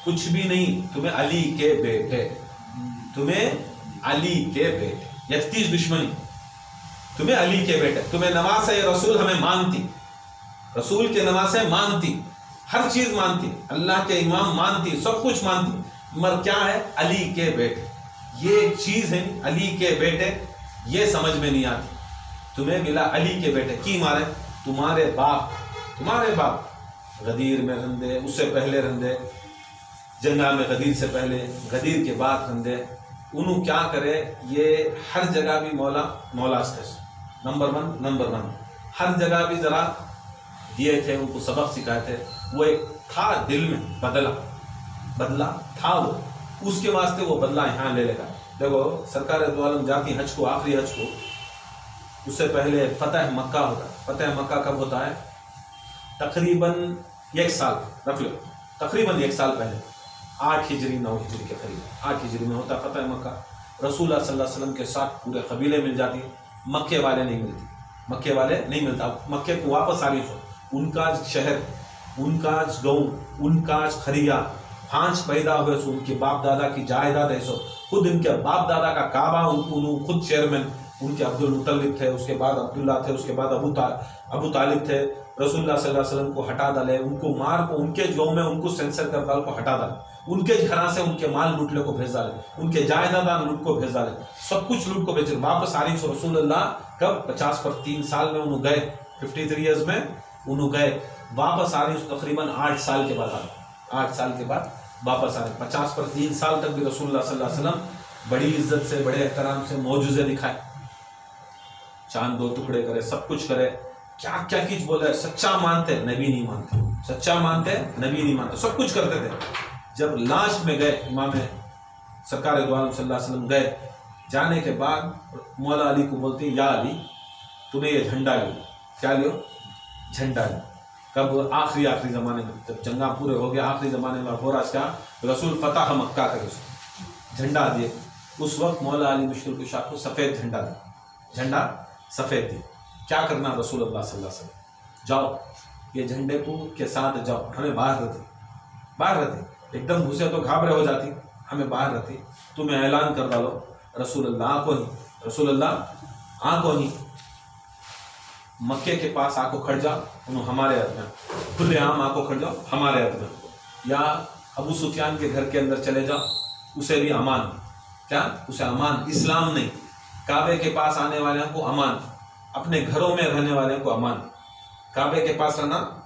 कुछ भी नहीं, तुम्हें अली के बेटे, तुम्हें अली के बेटे, यतीस दुश्मनी, तुम्हें अली के बेटे, तुम्हें नवाज रसूल हमें मानती, रसूल के नवाज मानती, हर चीज मानती, अल्लाह के इमाम मानती, सब कुछ मानती, मगर क्या है अली के बेटे, ये एक चीज है अली के बेटे, ये समझ में नहीं आती। तुम्हें मिला अली के बेटे, की मारे तुम्हारे बाप गदीर में रंदे, उससे पहले रंदे, जंगा में गदीर से पहले, गदीर के बाद रंदे। उन्हों क्या करे, ये हर जगह भी मौला नंबर वन हर जगह भी जरा दिए थे, उनको सबक सिखाए थे। वो एक था दिल में बदला था वो, उसके वास्ते वो बदला यहाँ ले लेगा। देखो सरकार दो आलम जाती हज को, आखिरी हज को, उससे पहले फतेह मक्का होता है। फतेह मक्का कब होता है? तकरीबन 1 साल रख लो, तकरीबन 1 साल पहले, 8 हिजरी 9 हिजरी के करीब 8 हिजरी में होता फतेह मक्का। रसूल सल्लल्लाहु अलैहि वसल्लम के साथ पूरे कबीले मिल जाती, मक्के वाले नहीं मिलता। मक्के को वापस आ रही हो, उनका शहर, उनका गाँव, उनका खरिया, फांस पैदा हुए सो उनके बाप दादा की जायदाद है, सो खुद इनके बाप दादा का काबा, खुद चेयरमैन उनके अब्दुल मुत्तलिब थे, उसके बाद अब्दुल्ला थे, उसके बाद अबू तालिब थे। रसूलुल्लाह सल्लल्लाहु अलैहि वसल्लम को हटा डाले, उनको मार को, उनके गाँव में उनको सेंसर कर डाल को हटा डाले, उनके घरा से उनके माल लूटने को भेज डाले, उनके जायदाद लूट को भेज डाले, सब कुछ लूट को भेज। वापस आ रही सो रसूलुल्लाह कब? 50 पर 3 साल में उन्होंने गए, 53 ईयर्स में उन्होंने गए, वापस आ रही तकरीबन 8 साल के बाद 8 साल के बाद वापस आ रहे। 50 पर 3 साल तक भी रसूलुल्लाह सल्लल्लाहु अलैहि वसल्लम बड़ी इज्जत से, बड़े एहतराम से मौजूज़े दिखाए, चांद 2 टुकड़े करे, सब कुछ करे, क्या क्या चीज बोले, सच्चा मानते नबी नहीं मानते, सच्चा मानते नबी नहीं मानते, सब कुछ करते थे। जब लास्ट में गए, इमाम सरकार दो आलम सल्लल्लाहु अलैहि वसल्लम गए, जाने के बाद मौला अली को बोलते हैं, या अली तुम्हें ये झंडा लियो। क्या लियो? झंडा लियो। कब? आखिरी ज़माने में, जब जंगा पूरे हो गया, आखिरी ज़माने में हो रहा क्या, रसूल फतह मक्का करे, झंडा दिए। उस वक्त मौला अली मुश्किल कुशा को सफ़ेद झंडा दिया, झंडा सफ़ेद दिया। क्या करना? रसूलुल्लाह सल्लल्लाहु अलैहि वसल्लम जाओ, ये झंडे को के साथ जाओ, हमें बाहर रहते, एकदम घुसे तो घाबरे हो जाती, हमें बाहर रहती, तुम्हें ऐलान कर डालो, रसूलुल्लाह आंखों ही मक्के के पास आको खड़ जाओ, उन्होंने हमारे हद में, खुले आम आको खड़ जाओ हमारे हद में, या अबू सुफियान के घर के अंदर चले जाओ, उसे भी अमान। क्या? उसे अमान, इस्लाम नहीं, काबे के पास आने वाले को अमान, अपने घरों में रहने वाले को अमान। काबे के पास रहना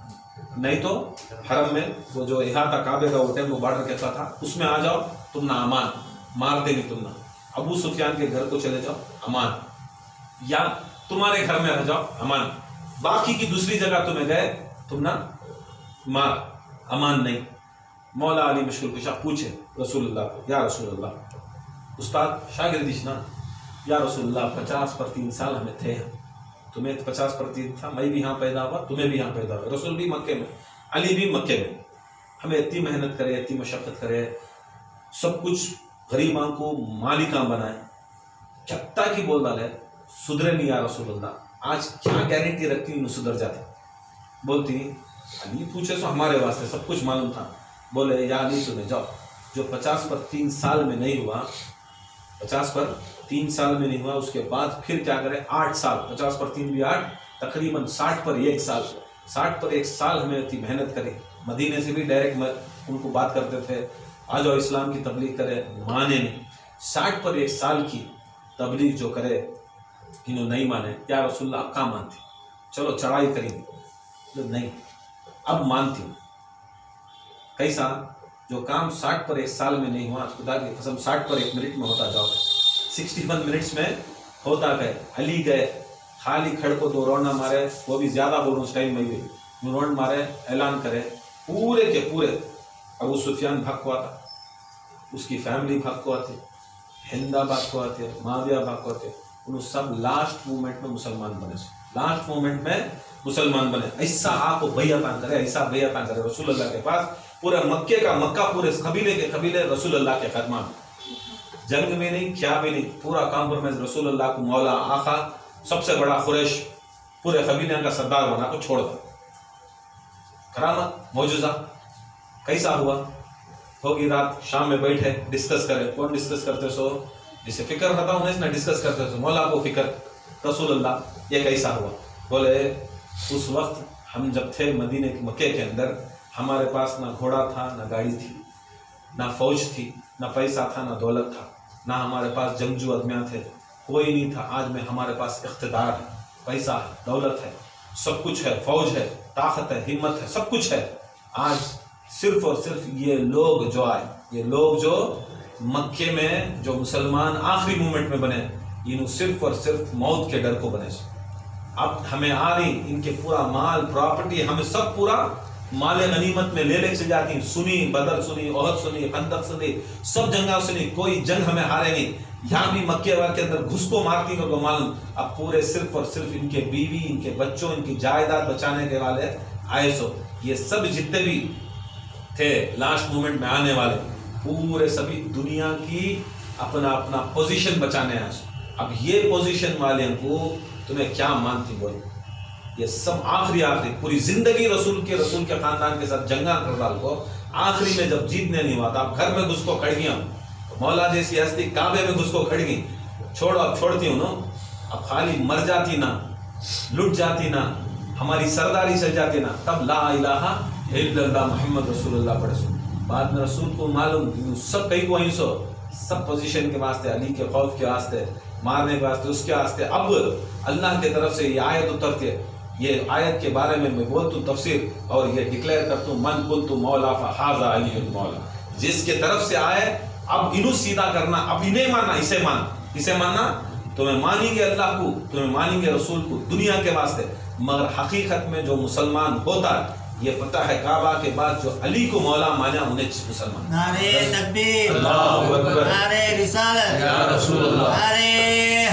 नहीं तो हरम में, वो जो इहाता काबे का होटल वो बॉर्डर कहता था, उसमें आ जाओ, तुम ना अमान, मार देगी तुम ना। अबू सुफियान के घर को चले जाओ, अमान, या तुम्हारे घर में रह जाओ, अमान, बाकी की दूसरी जगह तुम्हें गए तुम ना मार, अमान नहीं। मौला अली मुश्किल कुशा पूछे रसूलुल्लाह को, या रसूलुल्लाह, उस्ताद शागिर्दिश ना, या रसूलुल्लाह 50 पर 3 साल हमें थे, तुम्हें 50 पर 3 था, मैं भी यहाँ पैदा हुआ, तुम्हें भी यहाँ पैदा हुआ, रसूल भी मक्के में, अली भी मक्के में, हमें इतनी मेहनत करे, इतनी मशक्क़त करे, सब कुछ गरीबां को मालिका बनाए, छत्ता की बोल डाले, सुधरे नहीं या रसूलुल्लाह, आज क्या गारंटी रखती हूँ सुधर जाते? बोलती अली पूछे तो हमारे वास्ते सब कुछ मालूम था, बोले या अली सुने जाओ, जो 50 पर 3 साल में नहीं हुआ, 50 पर 3 साल में नहीं हुआ, उसके बाद फिर क्या करें? 8 साल, 50 पर 3 भी 8, तकरीबन 60 पर 1 साल, 60 पर 1 साल हमें इतनी मेहनत करी। मदीने से भी डायरेक्ट उनको बात करते थे, आ जाओ इस्लाम की तबलीग करे, माने नहीं। 60 पर 1 साल की तबलीग जो करे, इन्होंने नहीं माने। या रसूलुल्लाह अब कहाँ मानती, चलो चढ़ाई करेंगे, तो नहीं अब मानती हूँ। कैसा? जो काम 60 पर 1 साल में नहीं हुआ, खुदा की कसम 60 पर 1 मिनट में होता जाओगे, 61 मिनट्स में होता गए। अली गए, खाली खड़ को 2 राउंड मारे, वो भी ज्यादा बोलूँ उस टाइम में भी 2 राउंड मारे, ऐलान करे, पूरे के पूरे अबू सुफियान भाग को आता, उसकी फैमिली भाग को आती, हिंदा भाग को आते, माविया भाग को आते, उन सब लास्ट मोमेंट में मुसलमान बने, लास्ट मोमेंट में मुसलमान बने। ऐसा आपको बैअता करे, ऐसा बैअता करे रसूलुल्लाह के पास, पूरे मक्का पूरे कबीले के कबीले रसूलुल्लाह के कदमा में, जंग में नहीं, क्या भी नहीं, पूरा कॉम्प्रोमाइज रसूलुल्लाह को मौला आका, सबसे बड़ा कुरैश, पूरे कबीले का सरदार बना को छोड़ दो। करामत मौजूदा कैसा हुआ? होगी रात, शाम में बैठे डिस्कस करे, कौन डिस्कस करते? सो जिसे फिक्र रहता हूँ ना डिस्कस करते, सो मौला को फिक्र, रसूलुल्लाह ये कैसा हुआ? बोले उस वक्त हम जब थे मदीने के मक्के के अंदर, हमारे पास ना घोड़ा था, ना गाड़ी थी, ना फौज थी, ना पैसा था, ना दौलत था, ना हमारे पास जंगजू आदमियाँ थे, कोई नहीं था। आज में हमारे पास इख्तिदार है, पैसा है, दौलत है, सब कुछ है, फौज है, ताकत है, हिम्मत है, सब कुछ है। आज सिर्फ और सिर्फ ये लोग जो आए, ये लोग जो मक्के में जो मुसलमान आखिरी मोमेंट में बने, इन सिर्फ और सिर्फ मौत के डर को बने। अब हमें आ रही इनके पूरा माल प्रॉपर्टी, हमें सब पूरा माल गनीमत में ले चल जाती हैं। सुनी बदर, सुनी ओहद, सुनी खंदक, सुनी सब जंगा सुनी, कोई जंग हमें हारे नहीं। यहाँ भी मक्के के अंदर घुस को मारती को मालूम। अब पूरे सिर्फ और सिर्फ इनके बीवी, इनके बच्चों, इनकी जायदाद बचाने के वाले आए। सो ये सब जितने भी थे लास्ट मोमेंट में आने वाले, पूरे सभी दुनिया की अपना अपना पोजीशन बचाने आए। अब ये पोजीशन वाले को तुम्हें क्या मानती बोल, ये सब आखिरी पूरी जिंदगी रसूल के खानदान के साथ जंगा कर डाल को, आखिरी में जब जीतने नहीं हुआ था, अब घर में घुस को खड़ गया। मौला जैसी हस्ती काबे में घुस को खड़ गई। छोड़ो, अब छोड़ती हूँ ना, अब खाली मर जाती ना, लुट जाती ना, हमारी सरदारी चल जाती ना, तब ला इलाहा इल्लल्लाह मुहम्मद रसूलुल्लाह पढ़े। बाद में रसूल को मालूम सब कहीं को सो सब पोजीशन के वास्ते, अली के खौफ के वास्ते, मारने के वास्ते, उसके वास्ते अब अल्लाह की तरफ से ये आयत उतरती है। ये आयत के बारे में मैं बोलता हूँ तफसीर और ये डिक्लेयर करता हूँ, मन कुल तू मौला फहाजा अली मौला, जिसके तरफ से आए अब इन्हू सीधा करना, अब इन्हें मानना, इसे मानना। तुम्हें मानेंगे अल्लाह को, तुम्हें मानेंगे रसूल को दुनिया के वास्ते, मगर हकीकत में जो मुसलमान होता है, ये पता है काबा के बाद जो अली को मौला माना उन्हें मुसलमान। नारे तकबीर, अल्लाहु अकबर, नारे रिसालत, या रसूलल्लाह, नारे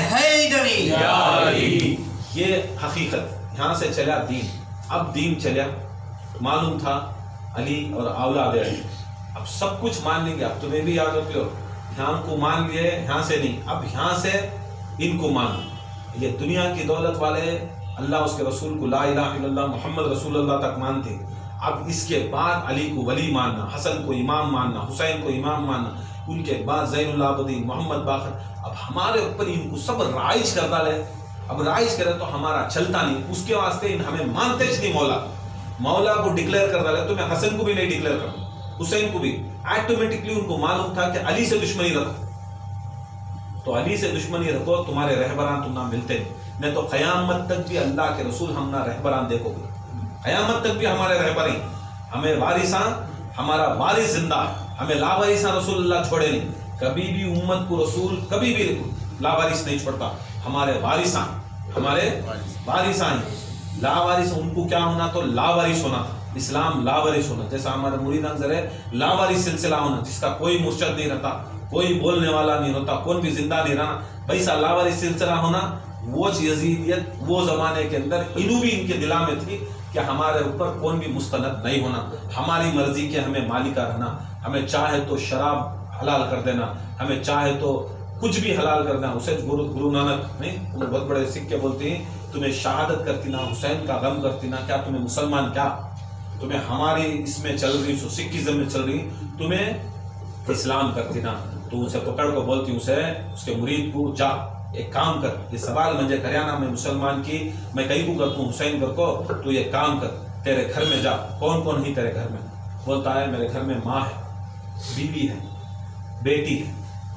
हैदरी, या अली। ये हकीकत यहाँ से चला दीन। अब दीन चला, मालूम था अली और औलाद अली, अब सब कुछ मान लेंगे। अब तुम्हें भी याद रखो, यहाँ को मान लिए, यहाँ से नहीं, अब यहाँ से इनको मान। ये दुनिया की दौलत वाले अल्लाह उसके रसूल को ला इलाहा इल्लल्लाह मुहम्मद रसूलुल्लाह तक मानते। अब इसके बाद अली को वली मानना, हसन को इमाम मानना, हुसैन को इमाम मानना, उनके बाद ज़ैनुल आबिदीन, मोहम्मद बाकर। अब हमारे ऊपर इनको सब राइज कर डाले। अब राइज करे तो हमारा चलता नहीं, उसके वास्ते हमें मानते नहीं। मौला को डिक्लेयर कर डाले, तो मैं हसन को भी नहीं डिक्लेयर करूँ, हुसैन को भी। ऑटोमेटिकली उनको मालूम था कि अली से दुश्मनी रखो, तो अली से दुश्मनी रखो, तुम्हारे रहबरान तुम ना मिलते नहीं तो क़यामत तक भी अल्लाह के रसूल हम ना रहबरान देखोगे। क़यामत तक भी हमारे रहबर ही, हमें वारिसा, हमारा वारिस जिंदा है, हमें लावारिसा रसूलुल्लाह छोड़े नहीं। कभी भी उम्मत को रसूल कभी भी लावारिस नहीं छोड़ता। हमारे वारिसा, हमारे वारिसा ही, लावारिस उनको क्या होना, तो लावारिस होना था। इस्लाम लावारिस होना, जैसा हमारे मुरीद अंजर है लावारिस सिलसिला होना, जिसका कोई मुर्शद नहीं रहता, कोई बोलने वाला नहीं होता, कौन भी जिंदा नहीं रहना, वैसा लावारिस सिलसिला होना। वो यजीदियत वो जमाने के अंदर इन्हों भी इनके दिला में थी कि हमारे ऊपर कौन भी मुस्तनद नहीं होना, हमारी मर्जी के हमें मालिका रहना, हमें चाहे तो शराब हलाल कर देना, हमें चाहे तो कुछ भी हलाल करना। उसे गुरु नानक नहीं, वो बहुत बड़े सिक्के बोलते हैं, तुम्हें शहादत करती ना, हुसैन का गम करती ना, क्या तुम्हें मुसलमान, क्या तुम्हें हमारी इसमें चल रही, सिखिज्म में चल रही, तुम्हें इस्लाम करती ना। तो उसे पकड़ को बोलती, उसे उसके मुरीद को, जा एक काम कर, ये सवाल मुझे करियाना, मैं मुसलमान की मैं कहीं को करता हूँ, हुसैन कर को, तो ये काम कर, तेरे घर में जा, कौन कौन ही तेरे घर में? बोलता है मेरे घर में माँ है, बीवी है, बेटी है,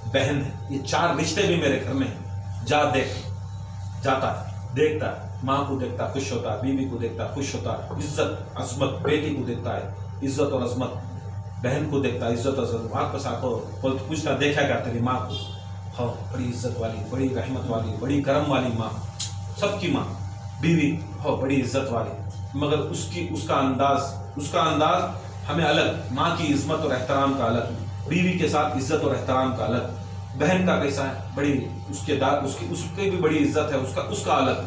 बहन है, ये 4 रिश्ते भी मेरे घर में है, जा देख। जाता है, देखता है, माँ को देखता खुश होता है, बीवी को देखता खुश होता है, इज्जत अजमत, बेटी को देखता है इज्जत और अजमत, बहन को देखता इज्जत और अजमत। वापस आको पूछता, देखा क्या तेरी माँ को? हाँ, बड़ी इज्जत वाली, बड़ी रहमत वाली, बड़ी करम वाली माँ, सबकी माँ, बीवी हो बड़ी इज्जत वाली, मगर उसका अंदाज हमें अलग, माँ की इज्जत और एहतराम का अलग, बीवी के साथ इज्जत और एहतराम का अलग, बहन का कैसा है, बड़ी उसके भी बड़ी इज्जत है, उसका अलग,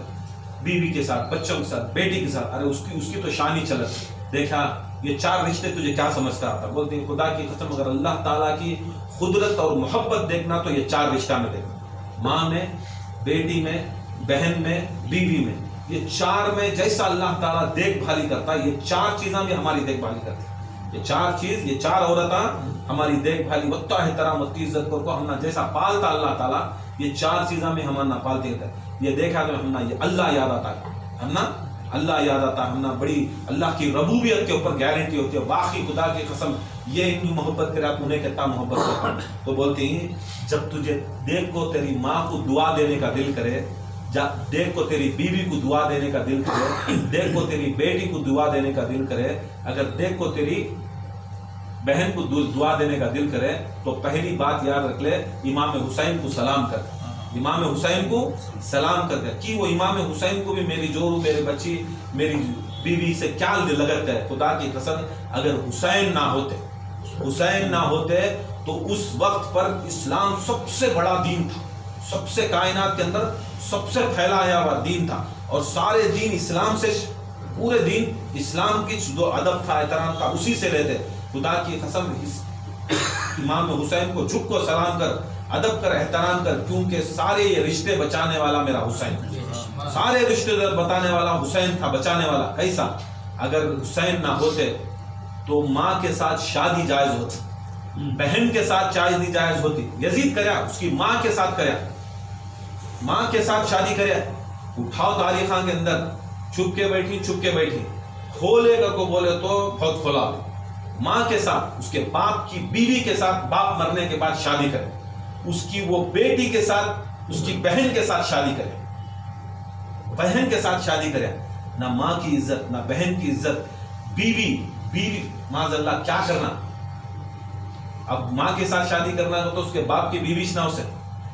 बीवी के साथ, बच्चों के साथ, बेटी के साथ, अरे उसकी तो शान ही चलत। देखा ये 4 रिश्ते तुझे क्या समझता आता? बोलते हैं खुदा की कसम, अगर अल्लाह ताला की खुदरत और मोहब्बत देखना तो ये 4 रिश्ता में देखना, माँ में, बेटी में, बहन में, बीवी में, ये 4 में जैसा अल्लाह ताला देखभाली करता है, ये 4 चीज़ें भी हमारी देखभाली करती है। ये 4 चीज़, ये 4 औरतें हमारी देखभाली, वत्ता एहतराम, वत्ती इज्जत को हमना जैसा पालता अल्लाह ताला, ये 4 चीज़ें भी हमारा पालते हैं। ये देखा तो हमना ये अल्लाह याद आता है, हमना अल्लाह याद आता है, हमना बड़ी अल्लाह की रबूबियत के ऊपर गारंटी होती है। बाकी खुदा की कसम, ये हिंदू मोहब्बत करे, आप उन्हें कितना मोहब्बत करता। तो बोलते हैं जब तुझे देख को तेरी माँ को दुआ देने का दिल करे, देख को तेरी बीवी को दुआ देने का दिल करे, देख को तेरी बेटी को दुआ देने का दिल करे, अगर देख को तेरी बहन को दुआ देने का दिल करे, तो पहली बात याद रख ले, इमाम हुसैन को सलाम कर, इमाम हुसैन को सलाम कर दे। कि वो इमाम हुसैन को भी मेरी जोरू, मेरे बच्ची, मेरी बीवी से क्या लगत है। खुदा की कसम, अगर हुसैन ना होते तो उस वक्त पर इस्लाम सबसे बड़ा दीन था, सबसे कायनात के अंदर सबसे फैलाया हुआ दीन था, और सारे दीन इस्लाम से, पूरे दीन इस्लाम की जो अदब था, एहतराम था, उसी से लेते। खुदा की कसम, इमाम हुसैन को झुक को सलाम कर, अदब कर, एहतराम कर, क्योंकि सारे ये रिश्ते बचाने वाला मेरा हुसैन, सारे रिश्ते बताने वाला हुसैन था, बचाने वाला। कैसा? अगर हुसैन ना होते तो माँ के साथ शादी जायज होती, बहन के साथ शादी जायज होती। यजीद करया, उसकी माँ के साथ करया, माँ के साथ शादी करया। उठाओ तारीखा के अंदर, छुप के बैठी, खोलेगा को बोले तो बहुत खोला। माँ के साथ, उसके बाप की बीवी के साथ, बाप मरने के बाद शादी करे, उसकी वो बेटी के साथ, उसकी बहन के साथ शादी करे, बहन के साथ शादी करे। ना माँ की इज्जत, ना बहन की इज्जत, बीवी माज़अल्लाह क्या करना। अब माँ के साथ शादी करना तो उसके बाप की बीवी ना उसे,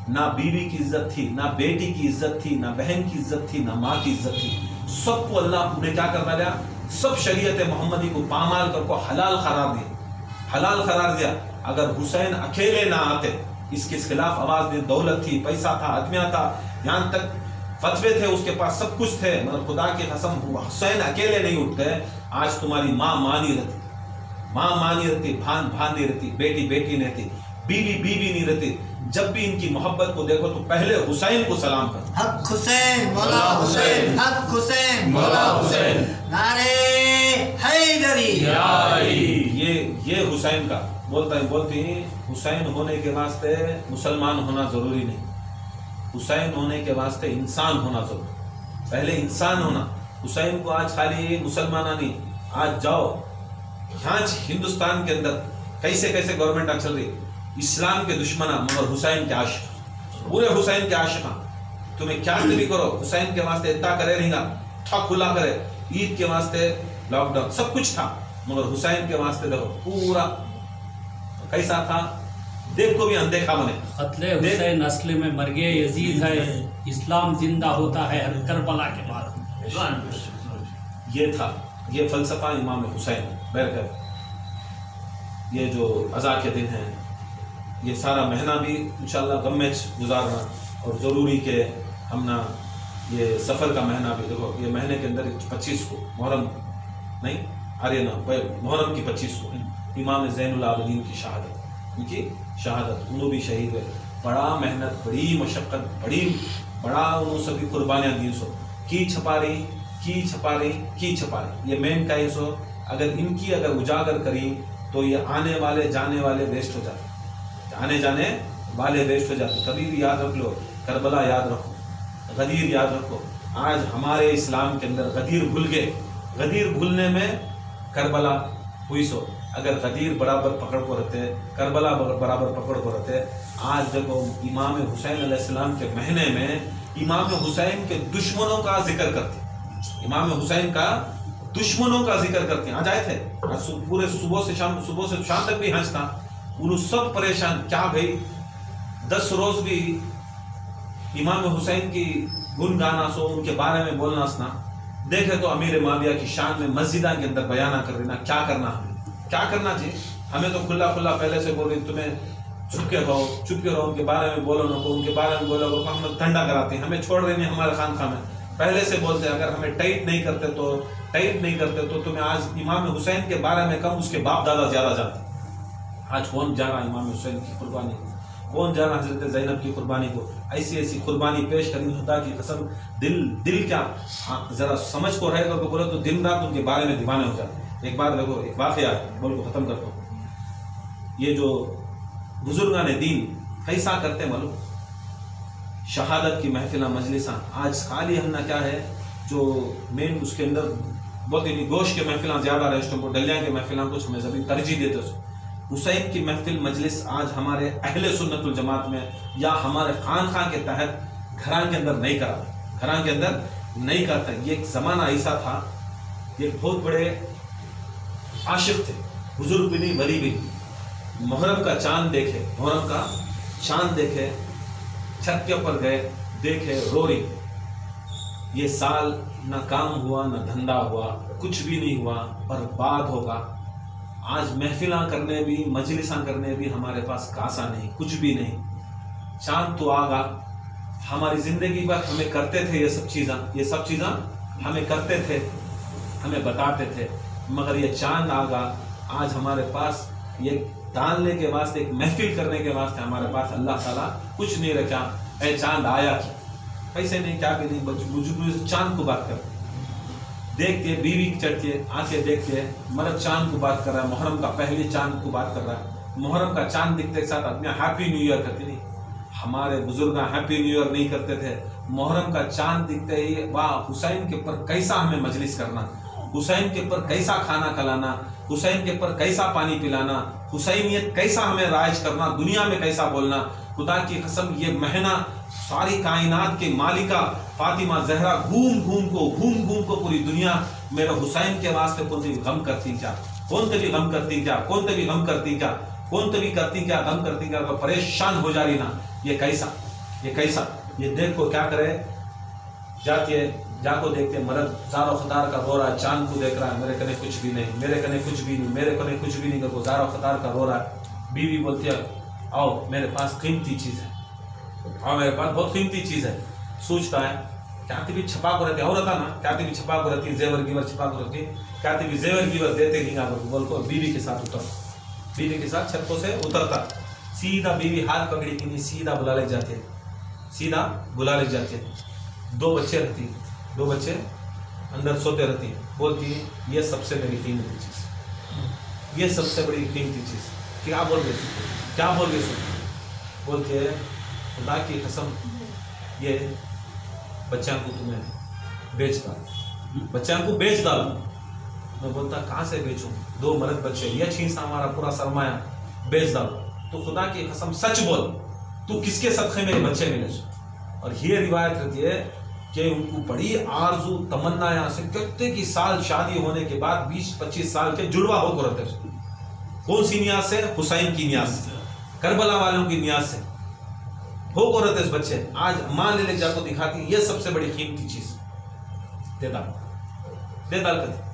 ना बीवी की इज्जत थी, ना बेटी की इज्जत थी, ना बहन की इज्जत थी, ना माँ की इज्जत थी। सबको अल्लाह ने क्या करना दिया, सब शरीयत मोहम्मदी को पामाल करको हलाल करार दिया। अगर हुसैन अकेले ना आते, इसके खिलाफ आवाज दी, दौलत थी, पैसा था, आदमिया था, यहाँ तक फतवे थे, उसके पास सब कुछ थे, मगर खुदा की कसम हुसैन अकेले नहीं उठते, आज तुम्हारी माँ मानी रहती, भान नहीं रहती, बेटी नहीं रहती, बीवी नहीं रहती। जब भी इनकी मोहब्बत को देखो तो पहले हुसैन को सलाम करो। हक हुसैन मौला हुसैन, हक हुसैन मौला हुसैन, नारे हैदरी। ये हुसैन का बोलती हुसैन होने के वास्ते मुसलमान होना जरूरी नहीं, हुसैन होने के वास्ते इंसान होना जरूरी। पहले इंसान होना। हुसैन को आज खाली मुसलमान नहीं, आज जाओ आज हिंदुस्तान के अंदर कैसे गवर्नमेंट चल रही, इस्लाम के दुश्मना मगर हुसैन के आशिक, पूरे हुसैन के आशिक। तुम्हें क्या भी करो, हुसैन के वास्ते इतना करे रहेगा, था खुला करे, ईद के वास्ते लॉकडाउन, सब कुछ था, मगर हुसैन के वास्ते देखो पूरा कैसा था, देख को भी अनदेखा बने। कत्ले हुसैन असली में मर गए यजीद है, इस्लाम जिंदा होता है हर करबला के बाद। ये था, ये फलसफा इमाम हुसैन बैठकर। ये जो अज़ा के दिन हैं, ये सारा महीना भी इंशाल्लाह गम में गुजारना, और ज़रूरी के हम ना ये सफ़र का महीना भी देखो, ये महीने के अंदर 25 को मुहर्रम नहीं आर्यना मुहर्रम की 25 को इमाम ज़ैनुल आबिदीन की शहादत, उनकी शहादत, उन्होंने भी शहीद हुए। बड़ा मेहनत, बड़ी मशक्क़त, बड़ा उन्होंने सभी कुर्बानियाँ दी। सो की छपा रही ये मेन का ही। सो अगर इनकी उजागर करी तो ये आने वाले जाने वाले वेस्ट हो जाते, आने जाने वाले वेस्ट हो जाते। कभी भी याद रख लो, करबला याद रखो, गदीर याद रखो। आज हमारे इस्लाम के अंदर गदीर भूल गए, गदीर भूलने में करबला हुई। सो अगर गदीर बराबर पकड़ को रहते, करबला बराबर पकड़ को रहते। आज देखो इमाम हुसैन अलैहिस्सलाम के महीने में इमाम हुसैन के दुश्मनों का जिक्र करते, इमाम हुसैन का दुश्मनों का जिक्र करते हैं। आज आए थे, आज पूरे सुबह से शाम तक भी हंस था, उन सब परेशान। क्या भाई 10 रोज भी इमाम हुसैन की गुन गाना, सो उनके बारे में बोलना सुना। देखे तो अमीर माविया की शान में मस्जिदा के अंदर बयाना कर देना। क्या करना चाहिए हमें तो खुला पहले से बोल रही, तुम्हें चुप के रहो, उनके बारे में बोलो नको, उनके बारे में बोलो, हम ठंडा कराते हैं, हमें छोड़ रहे हैं हमारे खानखा में। पहले से बोलते अगर हमें टाइट नहीं करते तो तुम्हें आज इमाम हुसैन के बारे में कम, उसके बाप दादा ज्यादा जानते। आज कौन जाना इमाम हुसैन की कुर्बानी को, कौन जाना हजरत ज़ैनब की कुर्बानी को। ऐसी कुर्बानी पेश करनी, खुदा की कसम दिल क्या जरा समझ को रहेगा तो बोलो तो दिन रात उनके बारे में दीवाने हो जाते। एक बार देखो, एक वाक़या बोल को ख़त्म करता हूँ। ये जो बुजुर्गान दीन कैसा करते मालूम, शहादत की महफिला मजलिसा। आज खाली हमना क्या है जो मेन उसके अंदर बहुत ही गोश के महफिला ज़्यादा रेस्टों को, डलिया के महफिला कुछ में सभी तरजीह देते। हुसैन की महफिल मजलिस आज हमारे अहले सुन्नतुल जमात में या हमारे खानखा के तहत घरान के अंदर नहीं करा। घरों के अंदर नहीं करते। ये एक ज़माना ऐसा था, ये बहुत बड़े आशिक थे, बुजुर्ग भी नहीं वली भी नहीं। मुहर्रम का चांद देखे, मुहर्रम का चांद देखे, छत के ऊपर गए, देखे रो रही, ये साल ना काम हुआ ना धंधा हुआ, कुछ भी नहीं हुआ, बर्बाद होगा। आज महफिलां करने भी, मजलिसां करने भी हमारे पास कासा नहीं, कुछ भी नहीं। चांद तो आगा, हमारी जिंदगी पर हमें करते थे ये सब चीज़ें हमें करते थे, हमें बताते थे, मगर ये चांद आगा आज हमारे पास ये डालने के वास्ते, एक महफिल करने के वास्ते हमारे पास अल्लाह ताला कुछ नहीं रखा। ऐ चांद आया क्या, पैसे नहीं, क्या भी नहीं, बुजुर्ग चांद को बात कर, देख के बीवी चढ़ के आंखें देख के मर्द चांद को बात कर रहा है, मुहर्रम का पहले चांद को बात कर रहा है। मुहर्रम का चांद दिखते के साथ अपने हैप्पी न्यू ईयर करते नहीं, हमारे बुजुर्ग हैप्पी न्यू ईयर नहीं करते थे। मुहर्रम का चांद दिखते ही वाह, हुसैन के ऊपर कैसा हमें मजलिस करना, हुसैन के ऊपर कैसा खाना खिलाना, हुसैन के ऊपर कैसा पानी पिलाना, हुसैनियत कैसा हमें राइज करना, दुनिया में कैसा बोलना। खुदा की कसम ये महीना सारी कायनात के मालिका फातिमा जहरा घूम घूम को पूरी दुनिया मेरे हुसैन के वास्ते कौन तभी गम करती क्या, कौन तभी गम करती क्या, कौन तभी गम करती क्या, कौन तभी करती क्या, गम करती क्या, तो परेशान हो जा रही ना। ये कैसा ये देखो क्या करे, जाती है, जाको देखते मर्द ज़ारो खतार का रो रहा है, चांद को देख रहा है, मेरे कने कुछ भी नहीं, मेरे कने कुछ भी नहीं, मेरे कने कुछ भी नहीं करको ज़ारो खतार का रो रहा है। बीवी बोलती है आओ मेरे पास कीमती चीज़ है, आओ मेरे पास बहुत कीमती चीज़ है। सोचता है क्या तभी छपा को रहती है, और रहता ना क्या तभी छपा को रहती है, जेवर गिवर छपा को रहती है, क्या तभी जेवर गिवर देते नहीं आप बोल को बीवी के साथ उतर, बीवी के साथ छतों से उतरता, सीधा बीवी हाथ पकड़ी की नहीं, सीधा बुला ले जाती है, सीधा बुला ले जाती है। 2 बच्चे रहती है, 2 बच्चे अंदर सोते रहती है, बोलती है ये सबसे बड़ी कीमती चीज़, ये सबसे बड़ी कीमती चीज़। क्या बोल रहे, क्या बोल रहे, बोलती है खुदा की कसम ये बच्चा को तुम्हें बेच डाल, बच्चा को बेच डाल। मैं बोलता कहाँ से बेचूं, 2 मर्द बच्चे, ये छीन हमारा पूरा सरमाया, बेच डाल। तो खुदा की कसम सच बोल, तू किसके सदक़े मेरे बच्चे मिले। और ये रिवायत रहती है कि उनको बड़ी आरजू तमन्ना यहाँ से कितने की साल शादी होने के बाद 20-25 साल के जुड़वा होकर रहते हैं। कौन सी नियाज से, हुसैन की नियाज से, करबला वालों की नियाज से होकर रहते हैं बच्चे। आज माँ ले जाकर दिखाती ये सबसे बड़ी कीमती चीज दे डाल कर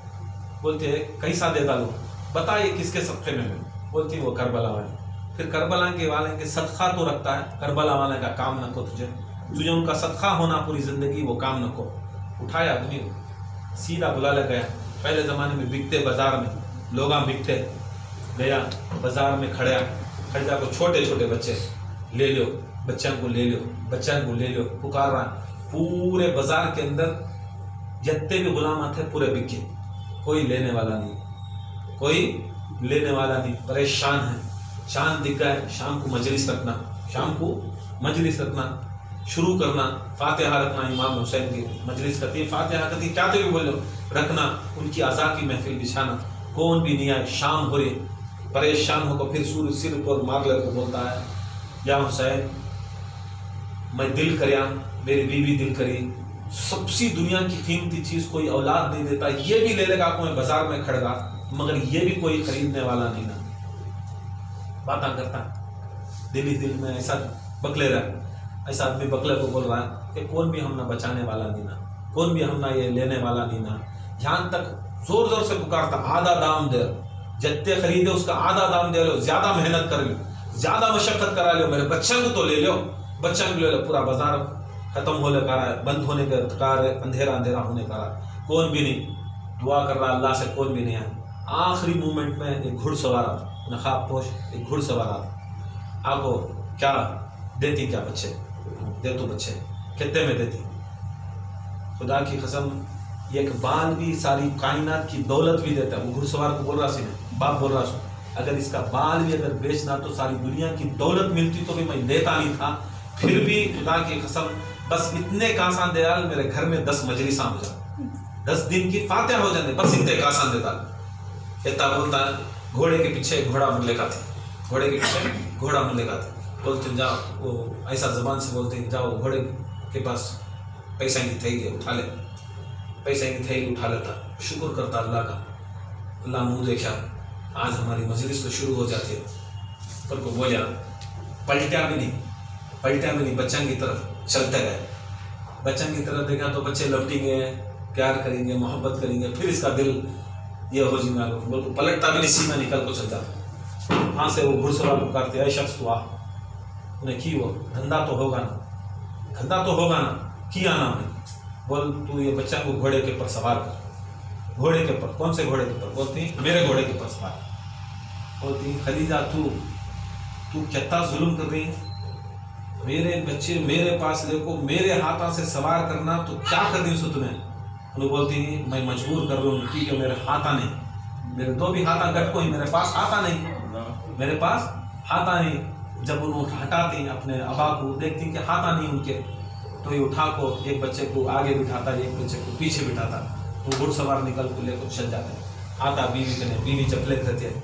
बोलते है कैसा दे डालू, बता ये किसके सदक़े में, बोलती वो करबला वाले। फिर करबला के वाले के सदका तो रखता है, करबला वाले का काम न को, तुझे उनका सदका होना पूरी जिंदगी वो काम न को। उठाया आदमी सीधा बुला ले गया। पहले ज़माने में बिकते बाजार में, लोग बिकते, गया बाजार में खड़ा को छोटे छोटे बच्चे ले लो, बच्चों को ले लो, बच्चों को ले लो, पुकार रहा। पूरे बाजार के अंदर जितने भी गुलाम थे पूरे बिके, कोई लेने वाला नहीं, कोई लेने वाला नहीं, परेशान है। चांद दिख गया, शाम को मजलिस रखना, शाम को मजलिस रखना शुरू करना, फातिहा रखना, इमाम हुसैन की मजलिस करती है, फातिहा करती, क्या तो भी बोलो रखना, उनकी अज़ा की महफिल बिछाना, कौन भी नहीं आए। शाम हो रही, परेशान होकर फिर सूर्य सिर पर मार लेकर बोलता है या हुसैन मैं दिल करया, मेरी बीवी दिल करी, सबसे दुनिया की कीमती चीज़ कोई औलाद नहीं देता, ये भी ले लेगा कोई बाजार में खड़ेगा, मगर ये भी कोई खरीदने वाला नहीं ना। बात करता दिल ही दिल में ऐसा बकले रहा, ऐसा आदमी बकले को बोल रहा है कि कौन भी हम ना बचाने वाला नहीं ना, कौन भी हम ना ये लेने वाला नहीं ना। यहाँ तक जोर जोर से पुकारता आधा दाम दे, जितने खरीदे उसका आधा दाम दे लो, ज्यादा मेहनत कर लो, ज्यादा मशक्कत करा लो, मेरे बच्चों को तो ले लो, बच्चों को ले लो। पूरा बाजार खत्म होने का रहा है, बंद होने का कार, अंधेरा अंधेरा होने का रहा, कौन भी नहीं दुआ कर रहा अल्लाह से, कौन भी नहीं आया। आखिरी मोमेंट में एक घुड़सवार आता, नकाब पोश एक घुड़सवार आता, आपको क्या देती, क्या बच्चे दे तो बच्चे कितने में देती। खुदा की कसम एक बाल भी सारी कायनात की दौलत भी देता है। वो घुड़सवार को बोल रहा सी, बाप बोल रहा सो, अगर इसका बाल भी अगर बेचना तो सारी दुनिया की दौलत मिलती तो भी मैं लेता नहीं था। फिर भी खुदा की कसम बस इतने का आसान दे डाल, मेरे घर में 10 मजलिसां हो जाए, 10 दिन की फातिहा हो जाते, बस इतने का आसान दे डाल। कहता बोलता घोड़े के पीछे घोड़ा मुल्ले का थे, घोड़े के पीछे घोड़ा मुल्ले का थे, बोलते जाओ, वो ऐसा जबान से बोलते जाओ घोड़े के पास पैसा की थैली उठा ले, पैसा की थैली उठा लेता, शुक्र करता अल्लाह का, अल्लाह मुँह देखा आज हमारी मजलिस तो शुरू हो जाती है। पर को बोलिया पलटा भी नहीं, बच्चों की तरफ चलते गए। बच्चों की तरफ देखा तो बच्चे लपटेंगे, प्यार करेंगे, मोहब्बत करेंगे, फिर इसका दिल ये हो जिंगा बोल पलटता भी नहीं, सीधा निकल को चलता। वहाँ से वो घुड़सवार पुकारते, ऐ शख्स हुआ उन्हें की वो धंधा तो होगा ना, किया ना मैं। बोल तू ये बच्चा को घोड़े के ऊपर सवार कर। घोड़े के ऊपर? कौन से घोड़े के ऊपर? बोलती मेरे घोड़े के ऊपर सवार। बोलती खलीजा तू कितना जुल्म कर रही है, मेरे बच्चे मेरे पास देखो, मेरे हाथा से सवार करना तो क्या कर दी उसको तुम्हें? उन्हें बोलती मैं मजबूर कर रहा हूँ क्योंकि मेरे हाथा नहीं, मेरे दो भी हाथा गट को ही, मेरे पास हाथा नहीं। जब उन्होंने हटाती अपने अबा को, देखती कि हाथा नहीं उनके, तो ये उठा को एक बच्चे को आगे बिठाता, एक बच्चे को पीछे बिठाता, तो घुड़सवार निकल को लेकर चल जाते। आता बीवी चपले रहते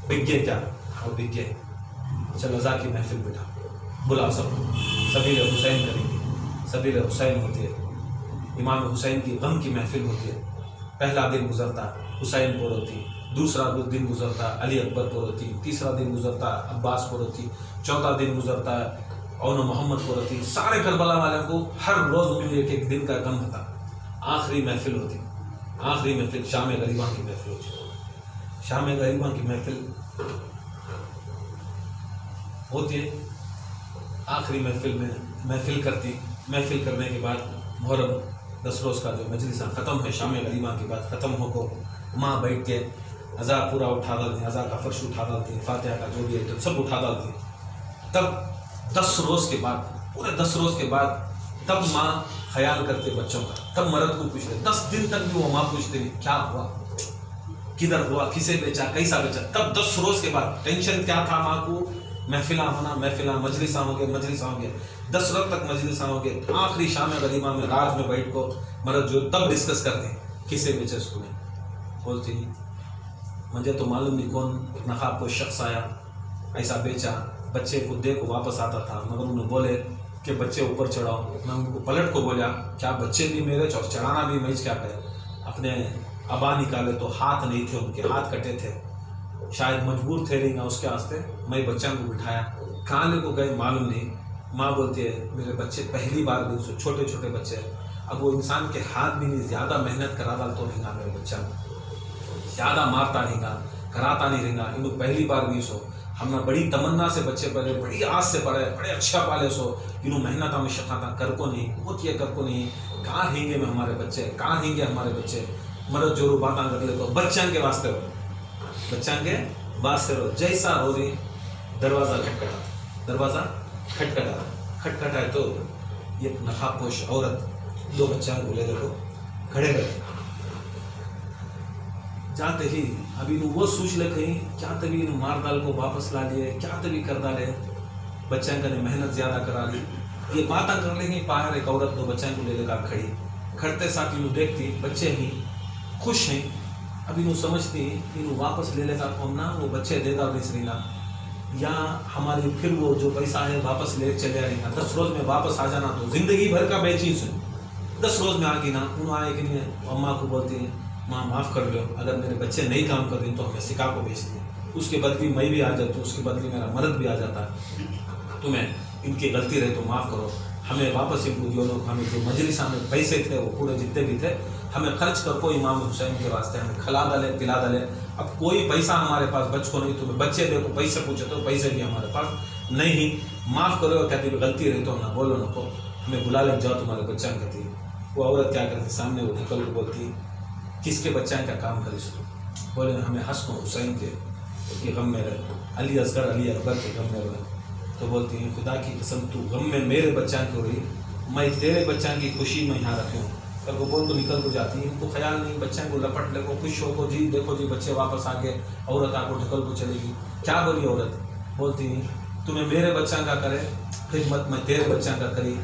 बिग्गे क्या और बिग्गे चलो जाकी महफिल बिठा, बुला सबीर हुसैन करेंगे। सबीर हुसैन होती है, इमाम हुसैन की गम की महफिल होती है। पहला दिन गुजरता हुसैन पर होती, दूसरा दिन गुजरता अली अकबर पर होती, तीसरा दिन गुजरता अब्बास पर होती, चौथा दिन गुजरता और मोहम्मद पर होती। सारे करबला वाले को हर रोज़ उन्हें एक दिन का गम था। आखिरी महफिल होती, आखिरी महफिल शाम गरीबा की महफिल होती। शाम गरीबा की महफिल होती है। आखिरी महफिल में महफिल करती, महफिल करने के बाद मुहर्रम 10 रोज़ का जो मजलिसा ख़त्म है, शाम गरीबा के बाद ख़त्म हो को माँ बैठ के अज़ा पूरा उठा डालती, अज़ा का फर्श उठा डालती, फातिहा का जो भी है सब उठा डालती। तब 10 रोज़ के बाद, पूरे 10 रोज़ के बाद तब माँ ख्याल करते बच्चों का, तब मर्द को पूछते। 10 दिन तक भी वो माँ पूछते नहीं क्या हुआ, किधर हुआ, किसे बेचा, कैसा बेचा। तब 10 रोज़ के बाद टेंशन क्या था माँ को, महफिला होना, महफिला मजलिसा होंगे 10 रोज तक मजलिसा होंगे। आखिरी शाम गरीबा में रात में बैठ को मर्द जो तब डिस्कस करते किसे बेचे उसने। बोलती मुझे तो मालूम नहीं कौन नकाब कोई शख्स आया ऐसा बेचा, बच्चे को दे को वापस आता था, मगर उन्होंने बोले कि बच्चे ऊपर चढ़ाओ। मैं उनको पलट को बोला क्या बच्चे भी मेरे और चढ़ाना भी मैं क्या करे। अपने अबा निकाले तो हाथ नहीं थे उनके, हाथ कटे थे, शायद मजबूर थे रहेंगे उसके वास्ते। मैं बच्चों को बिठाया, कहाँ ले को गए मालूम नहीं। माँ बोलती है मेरे बच्चे पहली बार भी छोटे छोटे बच्चे, अब वो इंसान के हाथ भी नहीं, ज़्यादा मेहनत करा डाल तो रहेगा मेरे बच्चा, ज़्यादा मारता रहेगा, कराता नहीं रहेगा। इन पहली बार भी सो हमने बड़ी तमन्ना से बच्चे पढ़े, बड़ी आस से पढ़े, बड़े अच्छा पाले सो इन्हों मेहनत में शकाता कर को नहीं, बहुत ये कर को नहीं। कहाँ रहेंगे में हमारे बच्चे, कहाँ रहेंगे हमारे बच्चे। मरद जोरू बात कर ले तो बच्चों के वास्ते रो, बच्चों के वास्ते रो। जैसा हो रही दरवाज़ा खटखटा, दरवाज़ा खटखटाए तो ये नकाबपोश औरत 2 बच्चा बोले देखो खड़े गए। जाते ही अभी वो सोच ले कहीं क्या तभी मार डाल को वापस ला लिए, क्या तभी कर डाले, बच्चों का ने मेहनत ज़्यादा करा ली। ये बातें कर लेंगे बाहर एक औरत 2 बच्चों को ले लेकर खड़ी, खड़ते साथ इन्हों देखती बच्चे ही खुश हैं। अभी इन्हों समझती इन्हों वापस ले लेगा कौन ना, वो बच्चे देगा बेचरीला या हमारी फिर वो जो पैसा है वापस ले चले आएगा। 10 रोज़ में वापस आ जाना तो ज़िंदगी भर का बेचीज है। 10 रोज़ में आगे ना उन्होंने आए कि नहीं, अम्मा को बोलती है माँ माफ़ कर लो, अगर मेरे बच्चे नहीं काम कर रहे तो हमें सिखा को भेज दिए, उसके बदले मैं भी आ जाती हूँ, उसके बदले मेरा मर्द भी आ जाता है। तुम्हें इनकी गलती रहे तो माफ़ करो, हमें वापस इनको जो लोग हमें जो मजलिसा में पैसे थे वो पूरे जितने भी थे हमें खर्च कर को इमाम हुसैन के वास्ते हमें खिला डाले पिला डाले। अब कोई पैसा हमारे पास बच को नहीं, तुम्हें बच्चे देखो पैसे पूछे तो पैसे भी हमारे पास नहीं, माफ़ करो। कहती गलती रही तो ना बोलो ना को हमें बुला ले जाओ तुम्हारे बच्चा कहती। वो औरत क्या करती सामने वो ढकल को बोलती किसके बच्चा का काम करिस, बोले हमें हंस को हुसैन के गम में रहे, अली असगर अली अकबर के गम में रहे। तो बोलती है खुदा की कसम तू गम में मेरे बच्चा की हो रही, मैं तेरे बच्चा की खुशी में यहाँ रखी हूँ। तब वो बोल तो निकल तो जाती है, इनको ख्याल नहीं बच्चे को लपट ले को खुश हो को जी देखो जी बच्चे वापस आ गए। औरत आपको ढकल को चलेगी, क्या बोली औरत, बोलती तुम्हें मेरे बच्चा का करे खिदमत मैं तेरे बच्चा का करी।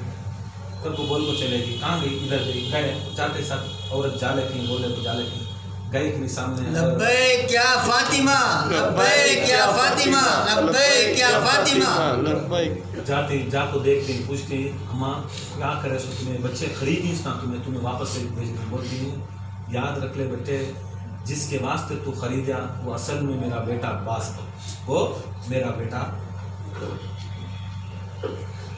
तब वो बोल को चलेगी, कहाँ गई, इधर गई, गए जाते साथ औरत जा लेती बोले तो जा लेती। गई के सामने लब्बैक या फातिमा, लब्बैक या फातिमा, लब्बैक या फातिमा। जाते जाको देखते पूछते अम्मा क्या करे सो तुम्हें बच्चे खरीदी ना तुम्हें वापस से भेज बोलती हूँ याद रख ले बेटे जिसके वास्ते तू खरीदा वो असल में मेरा बेटा अब्बास था, वो मेरा बेटा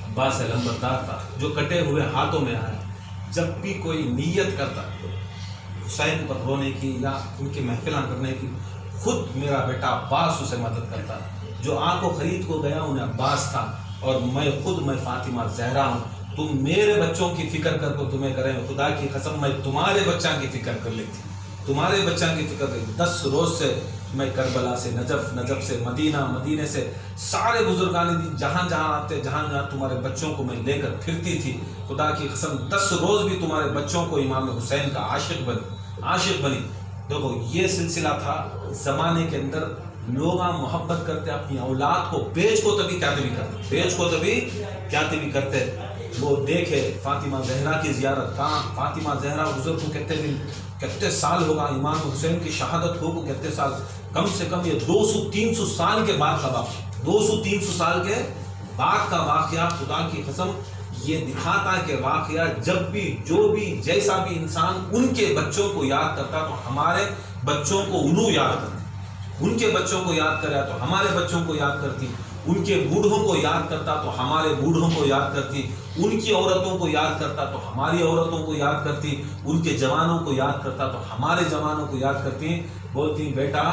अब्बास लंबरदार था जो कटे हुए हाथों में आया। जब भी कोई नीयत करता हुसैन पर रोने की या उनकी महफिल करने की खुद मेरा बेटा अब्बास उसे मदद करता। जो आंखों खरीद को गया उन्हें अब्बास था और मैं फातिमा जहरा हूँ। तुम मेरे बच्चों की फिक्र कर को तुम्हें करें खुदा की कसम मैं तुम्हारे बच्चा की फिक्र कर लेती, तुम्हारे बच्चा की फिक्र कर। 10 रोज से मैं करबला से नजफ से मदीने से सारे बुजुर्गानी दी जहाँ जहाँ आते जहाँ जहाँ तुम्हारे बच्चों को मैं लेकर फिरती थी। खुदा की कसम 10 रोज भी तुम्हारे बच्चों को इमाम हुसैन का आशिक बनी। देखो ये सिलसिला था जमाने के अंदर लोग मोहब्बत करते अपनी औलाद को बेच को तभी क्या तभी करते। वो देखे फातिमा जहरा की जियारत कहाँ, फातिमा जहरा हुजूर को कितने साल होगा इमाम हुसैन की शहादत हो को कितने साल, कम से कम ये 200-300 साल के बाद का वाक़या, 200-300 साल के बाद का वाक़या। खुदा की कसम ये दिखाता है कि वाक़या जब भी जो भी जैसा भी इंसान उनके बच्चों को याद करता तो हमारे बच्चों को उन्हों याद करते, उनके बच्चों को याद करे तो हमारे बच्चों को याद करती, उनके बूढ़ों को याद करता तो हमारे बूढ़ों को याद करती, उनकी औरतों को याद करता तो हमारी औरतों को याद करती, उनके जवानों को याद करता तो हमारे जवानों को याद करती। बोलती बेटा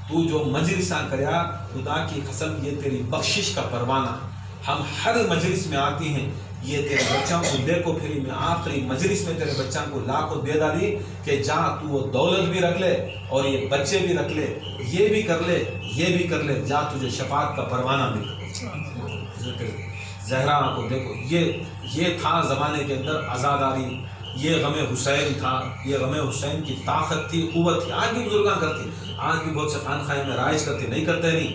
तू जो मजलिसा करया खुदा की कसम ये तेरी बख्शिश का परवाना, हम हर मजलिस में आती हैं ये तेरे बच्चों को देखो फिर मैं आखिरी मजलिस में तेरे बच्चों को ला को दे डाली कि जा तू वो दौलत भी रख ले और ये बच्चे भी रख ले, ये भी कर ले, जा तुझे शफात का परवाना भी। जहरा को देखो ये था ज़माने के अंदर आज़ादारी, ये गमे हुसैन था, ये गमे हुसैन की ताकत थी, क़ुव्वत थी। आज भी बुजुर्गां करती, आज भी बहुत से खानखाने में राइज करती, नहीं करते नहीं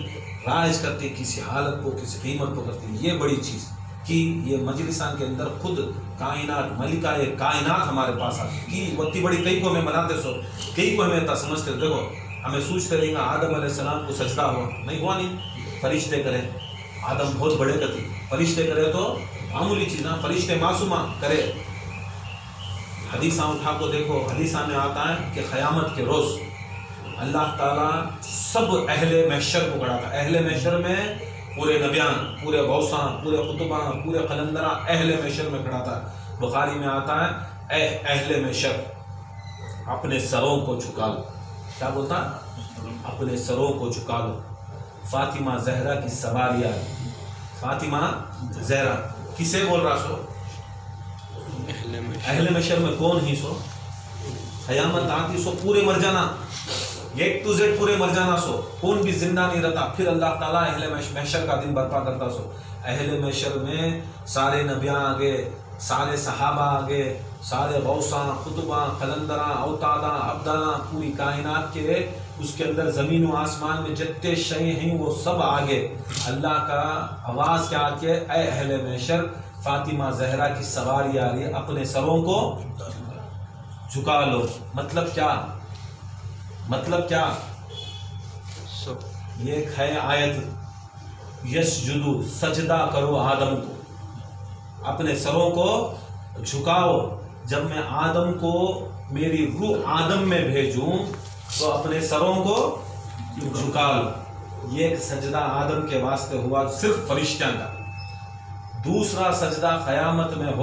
राइज करती, किसी हालत को किसी कीमत को करती। ये बड़ी चीज़ कि ये मजलिसान के अंदर खुद कायनात मलिका ये कायनात हमारे पास आती कि वत्ती बड़ी कई को हमें मनाते सो कई को हमें इतना समझते। देखो हमें सोच करेंगे आदम अलैहिस्सलाम को सजदा हुआ नहीं, फरिश्ते करें, आदम बहुत बड़े करते, फरिश्ते करे तो मामूली चीज़ ना, फरिश्ते मासूमा करे। हदीसा उठा को देखो, हदीसा में आता है कि क़यामत के रोज़ अल्लाह ताला सब अहले महशर को खड़ा था। अहले महशर में पूरे नबियान, पूरे गौसां, पूरे खुतबा, पूरे कलंदरा अहले महशर में खड़ा था। बुखारी में आता है अहले महशर अपने सरों को झुका लो। क्या बोलता? अपने सरों को झुका लो। फातिमा जहरा की सवारी आई। फातिमा जहरा किसे बोल रहा सो? अहले महशर में कौन ही सो? क़यामत आती सो पूरे मर जाना, एक टू जेड पूरे मर जाना सो, कौन भी जिंदा नहीं रहता। फिर अल्लाह ताला अहले महशर का दिन बर्पा करता सो। अहले महशर में सारे नबियाँ आगे, सारे सहाबा आगे, सारे गौसां, खुतबा, कलंदरा, औतादा, अब्दाला, पूरी कायनात के उसके अंदर ज़मीन व आसमान में जितने शय हैं वो सब आगे। अल्लाह का आवाज़ क्या आती है? ऐ अहले महशर फातिमा जहरा की सवारी आ रही है, अपने सरों को झुका लो। मतलब क्या? ये है आयत, यस्जुदु सजदा करो आदम को, अपने सरों को झुकाओ। जब मैं आदम को मेरी रूह आदम में भेजूं तो अपने सरों को झुका लो। ये एक सजदा आदम के वास्ते हुआ सिर्फ फरिश्तों का। दूसरा सजदा क़यामत में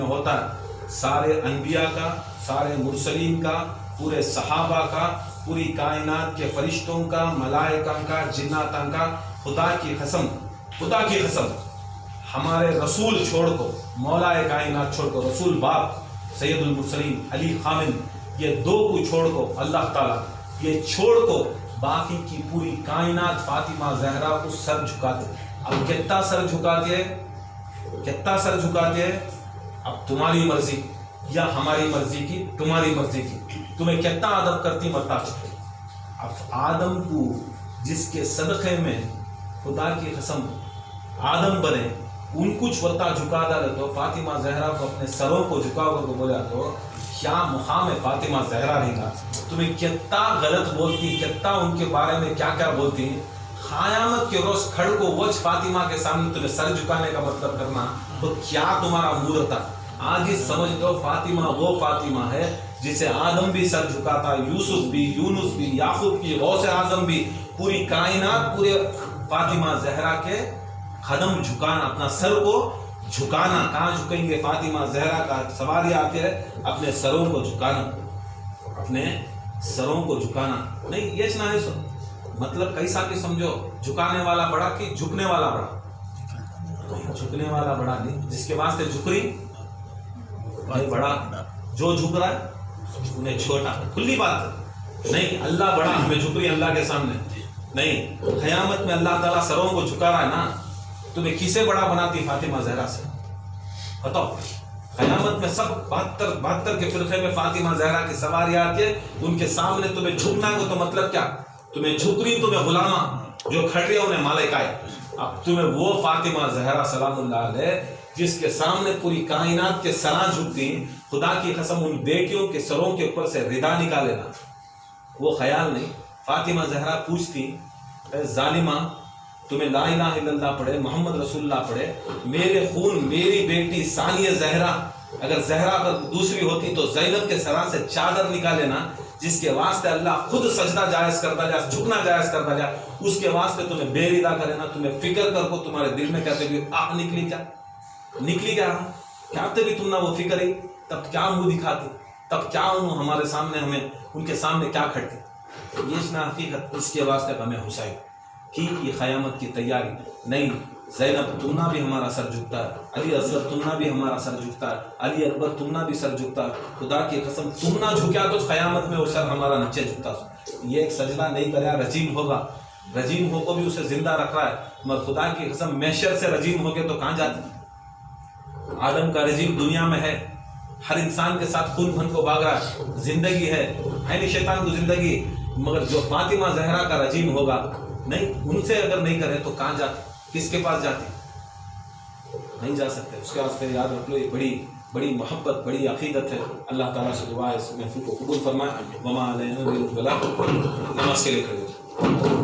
होता है, सारे अनबिया का, सारे मुरसलीन का, पूरे सहाबा का, पूरी कायनात के फरिश्तों का, मलाइका का, जिन्नातां का। खुदा की कसम हमारे रसूल छोड़ को, मौलाए कायनात छोड़ को, रसूल बाप सैयदुल मुरसलीन अली खामिन, ये दो को छोड़ को अल्लाह ताला ये छोड़ को बाकी की पूरी कायनात फातिमा जहरा को सर झुकाते। अब कितना सर झुकाते हैं? अब तुम्हारी मर्जी या हमारी मर्जी की, तुम्हारी मर्जी की, तुम्हें कितना अदब करती बता सकते। अब आदम को जिसके सदक़े में खुदा की कसम आदम बने उनको वत्ता झुका डाले तो फातिमा जहरा को अपने सरों को झुका कर बोला तो क्या मुकाम है फातिमा जहरा रहेगा, तुम्हें कितना गलत बोलती, कितना उनके बारे में क्या क्या बोलती। क़यामत के रोज खड़ को वज फातिमा के सामने तुम्हें सर झुकाने का मतलब करना, तो क्या तुम्हारा मूड था। आज ही समझ लो फातिमा वो फातिमा है जिसे आदम भी सर झुकाता, यूसुफ भी, यूनुस भी, याकूब भी, गौसे आजम भी, पूरी कायनात पूरे फातिमा जहरा के कदम झुकाना, अपना सर को झुकाना। कहाँ झुकेंगे? फातिमा जहरा का सवाल आते है अपने सरों को झुकाना, अपने सरों को झुकाना। नहीं ये ना है सो मतलब कैसा भी समझो, झुकाने वाला बड़ा कि झुकने वाला बड़ा? झुकने वाला बड़ा नहीं, जिसके वास्ते झुकरी भाई बड़ा, जो झुक रहा है उन्हें छोटा, खुली बात नहीं। अल्लाह बड़ा, हमें झुकरी अल्लाह के सामने नहीं। क़यामत में अल्लाह ताला सरों को झुका रहा है ना, तुम्हें किसे बड़ा बनाती फातिमा जहरा से बताओ। क़यामत में सब 72 के फिरके में फातिमा जहरा की सवारी आती है, उनके सामने तुम्हें झुकना है तो मतलब क्या? तुम्हें झुकरी, तुम्हें गुलामा, जो खड़े उन्हें मालिकाए। अब तुम्हें वो फातिमा जहरा सलामुल्लाह अलैह जिसके सामने पूरी कायनात के सरां झुकती, खुदा की कसम उन बेटियों के सरों के ऊपर से रिदा निकाले ना, वो ख्याल नहीं। फातिमा जहरा पूछती, जालिमा तुम्हें ला इलाहा इल्लल्लाह पढ़े, मोहम्मद रसूलुल्लाह पढ़े, मेरे खून मेरी बेटी सानिया जहरा, अगर जहरा अगर दूसरी होती तो ज़ैनब के सरा से चादर निकाले ना, जिसके वास्ते अल्लाह खुद सजदा जायज करता जाए, झुकना जायज करता जाए, उसके वास्ते तुम्हें बेरिदा करे ना, तुम्हें फिक्र कर को तुम्हारे दिल में कहते हुए आह निकली क्या क्या तभी तुम ना वो फिक्र ही, तब क्या मुंह दिखाती, तब क्या हमारे सामने हमें उनके सामने क्या खड़ती। ये ना हकीकत, इसके वास्ते हमें हुसैन की ये क़यामत की तैयारी नहीं। ज़ैनब तुमना भी हमारा सर झुकता है, अली असगर तुमना भी हमारा सर झुकता है, अली अकबर तुमना भी सर झुकता है। खुदा की कसम तुम ना झुका तो क़यामत में वो सर हमारा नीचे झुकता। ये एक सजदा नहीं कराया, रजीम होगा, रजीम हो को भी उसे जिंदा रख रहा है, मगर खुदा की कसम मैशर से रजीम हो गए तो कहाँ जाते। आदम का रजीम दुनिया में है, हर इंसान के साथ खून भन को भाग रहा है, जिंदगी है नहीं शैतान को जिंदगी, मगर जो फातिमा जहरा का रजीम होगा नहीं, उनसे अगर नहीं करे तो कहाँ जाते, किसके पास जाते? नहीं जा सकते। उसके वास्ते याद रख लो, ये बड़ी बड़ी मोहब्बत, बड़ी अकीदत है। अल्लाह ताला से दुआ है इस महफिल को कबूल फरमाए। वमा अलैना इल्ला अल बलाग। नमाज के लिए खड़े हो।